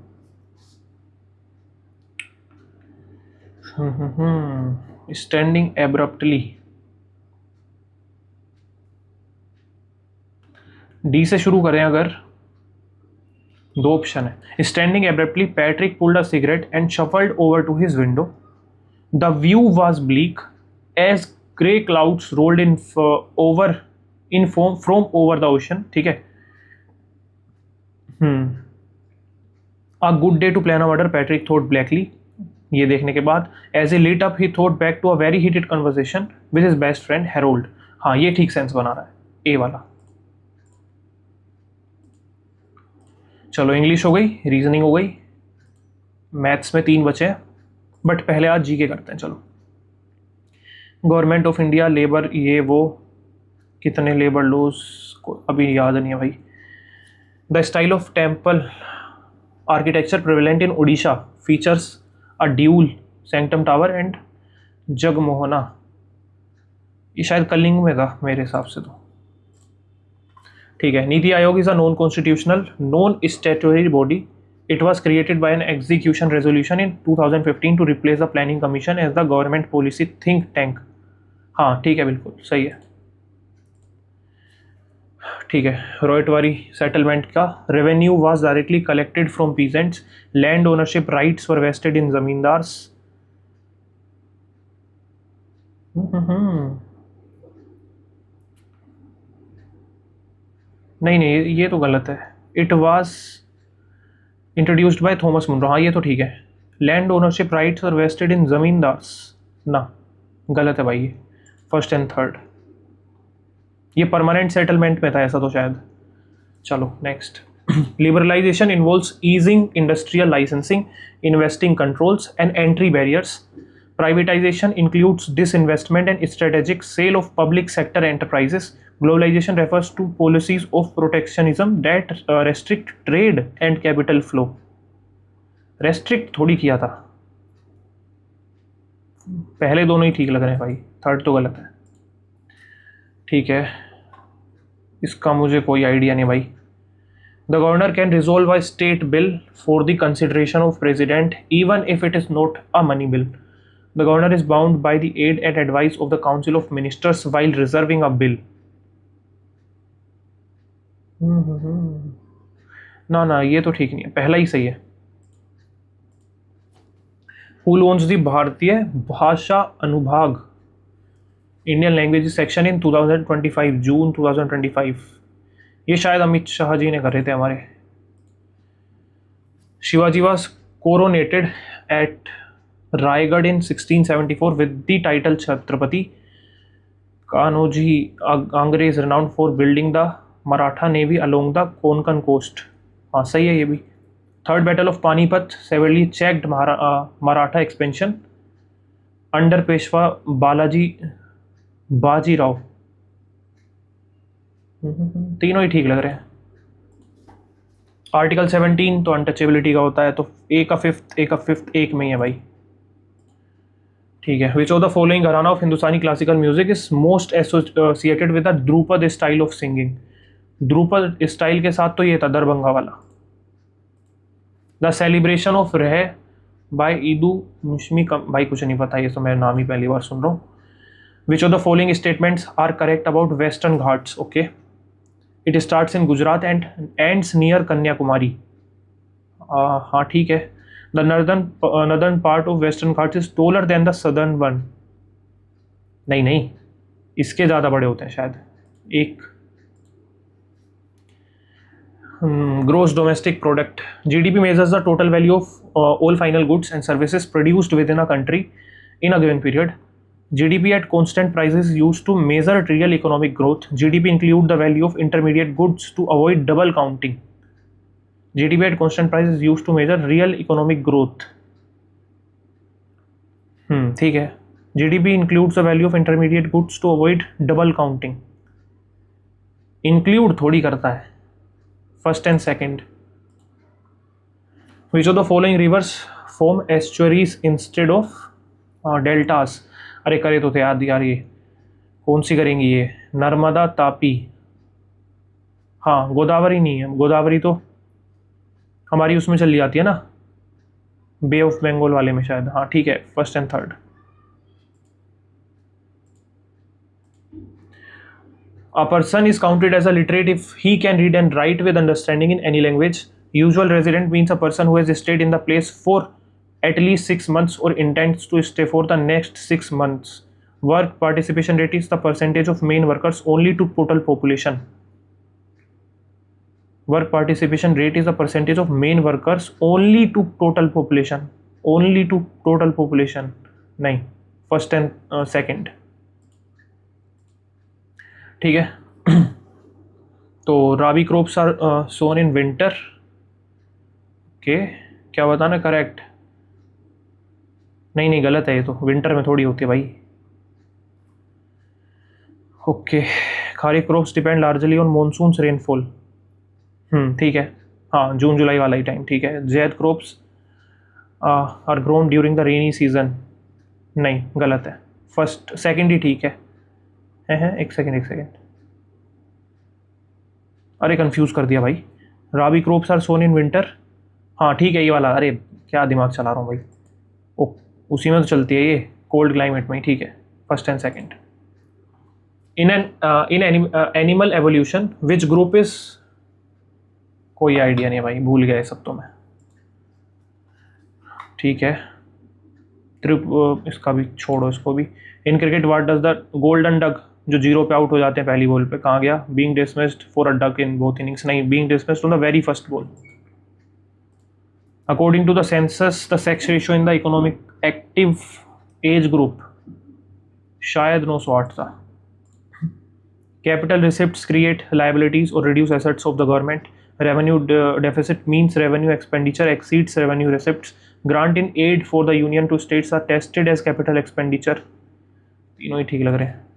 Standing abruptly. D से शुरू करें अगर, दो option है। Standing abruptly, Patrick pulled a cigarette and shuffled over to his window. The view was bleak as grey clouds rolled in over in from over the ocean, ठीक है। A good day to plan a murder, Patrick thought blackly, ये देखने के बाद as a lit up he thought back to a very heated conversation with his best friend Harold. हाँ ये ठीक sense बना रहा है, ए वाला। चलो इंग्लिश हो गई, रीजनिंग हो गई, मैथ्स में 3 बचे हैं, बट पहले आज जीके करते हैं। चलो, गवर्नमेंट ऑफ इंडिया, लेबर, ये वो, कितने लेबर लॉज को अभी याद नहीं है भाई। The style of temple architecture prevalent in Odisha features a dual sanctum tower and jagamohana. ये शायद कलिंग में था मेरे हिसाब से तो, ठीक है। NITI Aayog is a non constitutional non statutory body. It was created by an execution resolution in 2015 to replace the planning commission as the government policy think tank. हाँ ठीक है, बिल्कुल सही है, ठीक है। रॉयटवारी सेटलमेंट का revenue was directly collected from peasants, land ownership rights were vested in zamindars. नहीं नहीं, ये तो गलत है। It was introduced by Thomas Munro, हाँ ये तो ठीक है। Land ownership rights are vested in zamindars, ना गलत है भाई, ये फर्स्ट एंड थर्ड, ये परमानेंट सेटलमेंट में था ऐसा तो शायद। चलो next, liberalisation involves easing industrial licensing, investing controls and entry barriers. Privatization includes disinvestment and strategic sale of public sector enterprises. Globalization refers to policies of protectionism that restrict trade and capital flow. Restrict थोड़ी किया था, पहले दोनों ही ठीक लग रहे हैं भाई, थर्ड तो गलत है, ठीक है। इसका मुझे कोई आइडिया नहीं भाई। The governor can resolve a state bill for the consideration of president even if it is not a money bill. The governor is bound by the aid and advice of the council of ministers while reserving a bill. ना ना, ये तो ठीक नहीं है, पहला ही सही है। Who owns the भारतीय भाषा अनुभाग इंडियन लैंग्वेज सेक्शन इन 2025, जून 2025। ये शायद अमित शाह जी ने कर रहे थे हमारे। Shivaji was coronated at Raigarh in 1674 with the title Chhatrapati. Kanhoji Angre is renowned for building the Maratha navy along the Konkan coast. हाँ सही है ये भी। Third battle of Panipat severely checked Maratha expansion under Peshwa Bajirao. तीनों ही ठीक लग रहे हैं। आर्टिकल 17 तो अनटचेबिलिटी का होता है, तो ए का फिफ्थ एक में ही है भाई, ठीक है, विच ऑफ द फॉलोइंग घराना of Hindustani classical music is most associated with the Dhrupad style of singing. Dhrupad style के साथ तो ये था दरभंगा वाला। द सेलिब्रेशन ऑफ रह बाय ईदू मुश्मी भाई कुछ नहीं पता, ये तो मैं नाम ही पहली बार सुन रहा हूँ। Which of the following statements are correct about Western Ghats. Okay, it starts in Gujarat and ends near Kanyakumari. हाँ ठीक है। The northern part of Western Ghats is taller than the southern one. नहीं नहीं, इसके ज़्यादा बड़े होते हैं शायद। एक gross domestic product, GDP measures the total value of all final goods and services produced within a country in a given period. GDP at constant prices is used to measure real economic growth. GDP include the value of intermediate goods to avoid double counting. GDP at constant prices is used to measure real economic growth. ठीक है। GDP includes the value of intermediate goods to avoid double counting. Include थोड़ी करता है first and second. Which of the following rivers form estuaries instead of deltas. अरे करे तो थे यार ये कौन सी करेंगी ये, नर्मदा तापी। हाँ गोदावरी नहीं है, गोदावरी तो हमारी उसमें चली जाती है ना, बे ऑफ बंगाल वाले में शायद। हाँ ठीक है, first and third. A person is counted as a literate if he can read and write with understanding in any language. Usual resident means a person who has stayed in the place for at least 6 months or intends to stay for the next 6 months. Work participation rate is the percentage of main workers only to total population. Work participation rate is the percentage of main workers only to total population. Only to total population. नहीं, first and second. ठीक है। तो rabi crops are sown in winter. Okay, क्या बताना correct? नहीं गलत है, ये तो विंटर में थोड़ी होती है भाई। Okay, kharif crops depend largely on monsoons rainfall. ठीक है, हाँ जून जुलाई वाला ही टाइम। ठीक है, Zaid crops are grown during the rainy season. नहीं गलत है, फर्स्ट सेकंड ही ठीक है। एक सेकेंड, अरे कंफ्यूज कर दिया भाई। Rabi crops are sown in winter. हाँ ठीक है ये वाला। अरे क्या दिमाग चला रहा हूँ भाई। ओ उसी में तो चलती है ये, कोल्ड क्लाइमेट में। ठीक है, first and second. In animal evolution which group is, कोई आइडिया नहीं है भाई, भूल गया सब तो मैं। ठीक है, इसका भी छोड़ो, इसको भी। In cricket what does the golden duck, जो जीरो पे आउट हो जाते हैं पहली बॉल पे, कहाँ गया? Being dismissed for a duck in both innings. नहीं, being dismissed on the very first ball. According to the census the sex ratio in the economic active age group, शायद 908 था। कैपिटल रिसिप्ट्स क्रिएट लाइबिलिटीज और reduce assets of the government. Revenue deficit means revenue expenditure exceeds revenue receipts. Grant in aid for the union to states are tested as capital expenditure. तीनों ही ठीक लग रहे हैं।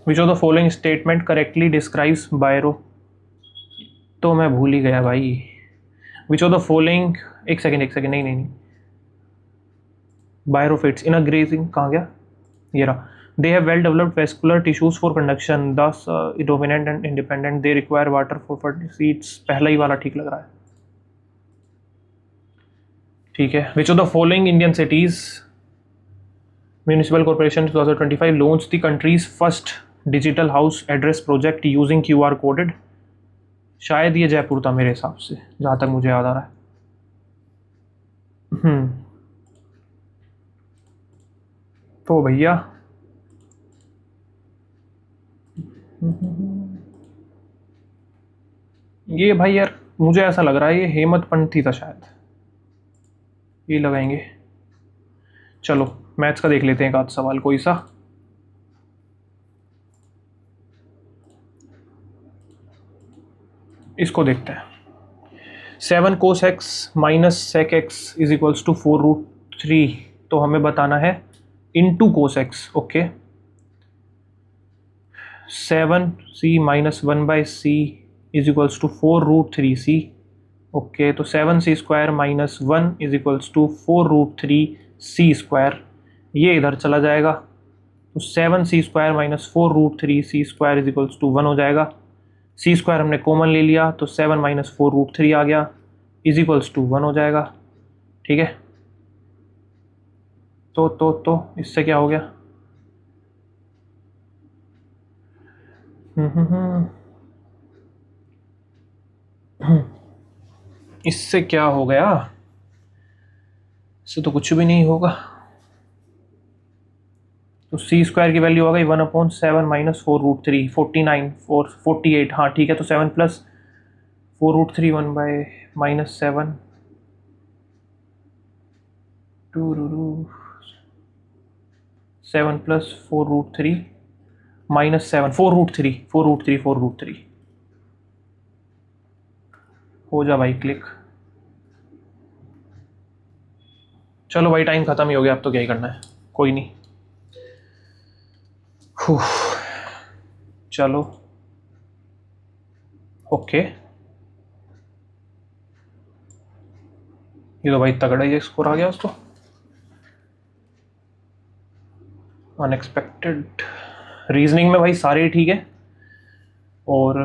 Which of the following statement correctly describes बायरो, तो मैं भूल ही गया भाई। विच ऑफ द फॉलोइंग, एक सेकेंड, नहीं बायरोफिट्स इन अ ग्रेजिंग, कहाँ गया ये रहा। They have well developed vascular tissues for conduction, thus dominant and independent, they require water for seeds. पहला ही वाला ठीक लग रहा है। ठीक है, विच of the following Indian cities Municipal Corporation 2025 launched the country's first digital house address project using QR coded। शायद ये जयपुर था मेरे हिसाब से, जहाँ तक मुझे याद आ रहा है। तो भैया ये भाई यार मुझे ऐसा लग रहा है ये हेमंत पंथी था शायद, ये लगाएंगे। चलो मैथ्स का देख लेते हैं एक आध सवाल कोई सा। इसको देखते हैं। 7 cos x minus sec x is equals to 4√3, तो हमें बताना है into cos x। Okay, 7c minus 1/c is equals to 4√3c। Okay, तो 7c square minus 1 is equals to 4√3c square, ये इधर चला जाएगा, तो 7c square minus 4√3c square is equals to 1 हो जाएगा। c स्क्वायर हमने कॉमन ले लिया, तो 7 माइनस 4√3 आ गया, इज इक्वल्स टू 1 हो जाएगा। ठीक है, तो इससे क्या हो गया, इससे क्या हो गया, इससे तो कुछ भी नहीं होगा। तो c स्क्वायर की वैल्यू आ गई 1/7 माइनस 4√3, 49 और 48। हाँ ठीक है, तो 7 प्लस 4√3 1/-7 7 प्लस 4√3 माइनस 7 4√3 हो जा भाई क्लिक। चलो भाई टाइम ख़त्म ही हो गया, अब तो क्या ही करना है, कोई नहीं। चलो ओके, ये तो भाई तगड़ा ही स्कोर आ गया उसको, अनएक्सपेक्टेड। रीजनिंग में भाई सारे ठीक है, और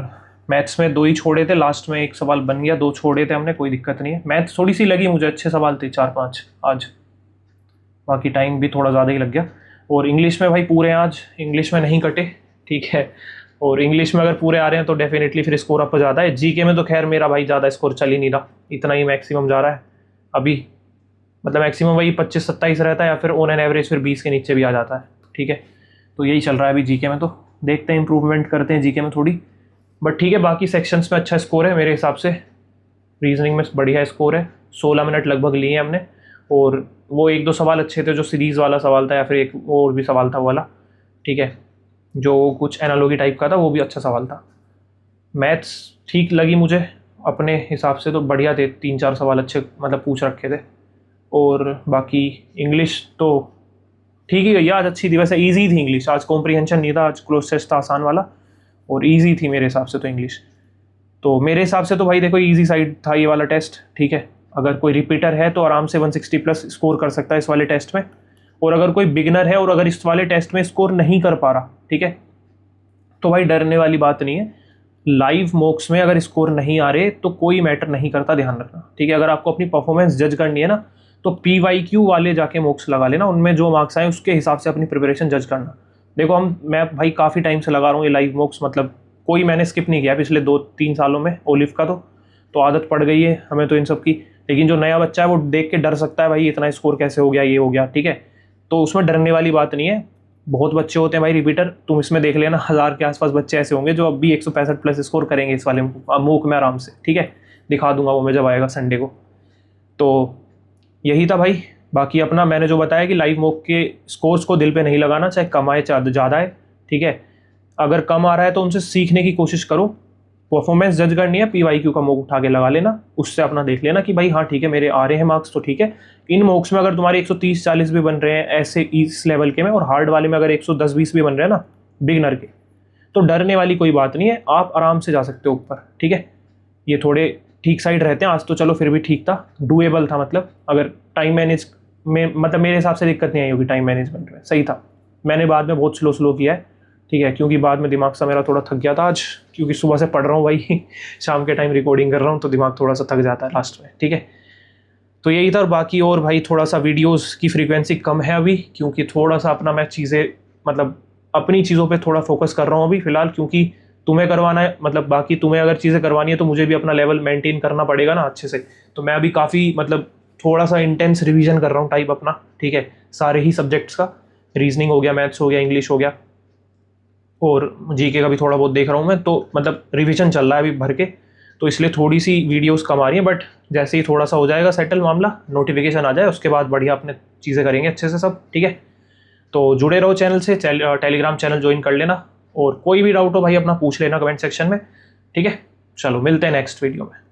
मैथ्स में 2 ही छोड़े थे, लास्ट में एक सवाल बन गया, 2 छोड़े थे हमने, कोई दिक्कत नहीं है। मैथ्स थोड़ी सी लगी मुझे, अच्छे सवाल थे 4-5 आज, बाकी टाइम भी थोड़ा ज़्यादा ही लग गया। और इंग्लिश में भाई पूरे आज इंग्लिश में नहीं कटे, ठीक है, और इंग्लिश में अगर पूरे आ रहे हैं तो डेफिनेटली फिर स्कोर अप जाता है। जीके में तो खैर मेरा भाई ज़्यादा स्कोर चल ही नहीं रहा, इतना ही मैक्सिमम जा रहा है अभी, मतलब मैक्सिमम वही 25-27 रहता है, या फिर ऑन एन एवरेज फिर 20 के नीचे भी आ जाता है। ठीक है, तो यही चल रहा है अभी जीके में, तो देखते हैं इंप्रूवमेंट करते हैं जीके में थोड़ी, बट ठीक है। बाकी सेक्शंस में अच्छा स्कोर है मेरे हिसाब से, रीजनिंग में बढ़िया स्कोर है, 16 मिनट लगभग लिए हैं हमने, और वो 1-2 सवाल अच्छे थे, जो सीरीज़ वाला सवाल था, या फिर एक और भी सवाल था वो वाला, ठीक है, जो कुछ एनालॉजी टाइप का था, वो भी अच्छा सवाल था। मैथ्स ठीक लगी मुझे अपने हिसाब से, तो बढ़िया थे, 3-4 सवाल अच्छे मतलब पूछ रखे थे। और बाकी इंग्लिश तो ठीक ही गई आज, अच्छी थी वैसे, ईजी थी इंग्लिश आज, कॉम्प्रीहेंशन नहीं था आज, क्लोज टेस्ट था आसान वाला, और ईजी थी मेरे हिसाब से तो इंग्लिश। तो मेरे हिसाब से तो भाई देखो ईजी साइड था ये वाला टेस्ट, ठीक है। अगर कोई रिपीटर है तो आराम से 160+ स्कोर कर सकता है इस वाले टेस्ट में, और अगर कोई बिगनर है और अगर इस वाले टेस्ट में स्कोर नहीं कर पा रहा, ठीक है, तो भाई डरने वाली बात नहीं है। लाइव मॉक्स में अगर स्कोर नहीं आ रहे तो कोई मैटर नहीं करता, ध्यान रखना, ठीक है। अगर आपको अपनी परफॉर्मेंस जज करनी है ना, तो PYQ वाले जाके मॉक्स लगा लेना, उनमें जो मार्क्स आए उसके हिसाब से अपनी प्रिपरेशन जज करना। देखो मैं भाई काफ़ी टाइम से लगा रहा हूँ ये लाइव मॉक्स, मतलब कोई मैंने स्किप नहीं किया पिछले 2-3 सालों में, ओलिव का तो आदत पड़ गई है हमें तो इन सब की। लेकिन जो नया बच्चा है वो देख के डर सकता है, भाई इतना स्कोर कैसे हो गया, ये हो गया, ठीक है, तो उसमें डरने वाली बात नहीं है। बहुत बच्चे होते हैं भाई रिपीटर, तुम इसमें देख लेना 1000 के आसपास बच्चे ऐसे होंगे जो अब भी 165+ स्कोर करेंगे इस वाले मूक में आराम से, ठीक है। दिखा दूंगा वो मैं जब आएगा संडे को। तो यही था भाई, बाकी अपना मैंने जो बताया कि लाइव मॉक के स्कोर्स को दिल पे नहीं लगाना, चाहे कम आए चाहे ज़्यादा है, ठीक है। अगर कम आ रहा है तो उनसे सीखने की कोशिश करो, परफॉर्मेंस जज करनी है, PYQ का मॉक उठा के लगा लेना, उससे अपना देख लेना कि भाई हाँ ठीक है मेरे आ रहे हैं मार्क्स तो ठीक है। इन मॉक्स में अगर तुम्हारे 130-40 भी बन रहे हैं ऐसे इस लेवल के में, और हार्ड वाले में अगर 110-20 भी बन रहे हैं ना बिगनर के, तो डरने वाली कोई बात नहीं है, आप आराम से जा सकते हो ऊपर, ठीक है। ये थोड़े ठीक साइड रहते हैं आज तो, चलो फिर भी ठीक था, डूएबल था, मतलब अगर टाइम मैनेज में, मतलब मेरे हिसाब से दिक्कत नहीं आई होगी टाइम मैनेजमेंट में, सही था। मैंने बाद में बहुत स्लो किया है, ठीक है, क्योंकि बाद में दिमाग सा मेरा थोड़ा थक गया था आज, क्योंकि सुबह से पढ़ रहा हूँ भाई शाम के टाइम रिकॉर्डिंग कर रहा हूँ, तो दिमाग थोड़ा सा थक जाता है लास्ट में, ठीक है। तो यही था, और बाकी और भाई थोड़ा सा वीडियोस की फ्रीक्वेंसी कम है अभी, क्योंकि थोड़ा सा अपना मैं चीज़ें मतलब अपनी चीज़ों पे थोड़ा फोकस कर रहा हूँ अभी फ़िलहाल, क्योंकि तुम्हें करवाना है, मतलब बाकी तुम्हें अगर चीज़ें करवानी है तो मुझे भी अपना लेवल मेंटेन करना पड़ेगा ना अच्छे से। तो मैं अभी काफ़ी मतलब थोड़ा सा इंटेंस रिवीजन कर रहा हूँ टाइप अपना, ठीक है, सारे ही सब्जेक्ट्स का, रीजनिंग हो गया, मैथ्स हो गया, इंग्लिश हो गया, और जीके का भी थोड़ा बहुत देख रहा हूँ मैं, तो मतलब रिवीजन चल रहा है अभी भर के, तो इसलिए थोड़ी सी वीडियोस कम आ रही हैं। बट जैसे ही थोड़ा सा हो जाएगा सेटल मामला, नोटिफिकेशन आ जाए, उसके बाद बढ़िया अपने चीज़ें करेंगे अच्छे से सब, ठीक है। तो जुड़े रहो चैनल से, टेलीग्राम चैनल ज्वाइन कर लेना, और कोई भी डाउट हो भाई अपना पूछ लेना कमेंट सेक्शन में, ठीक है। चलो मिलते हैं नेक्स्ट वीडियो में।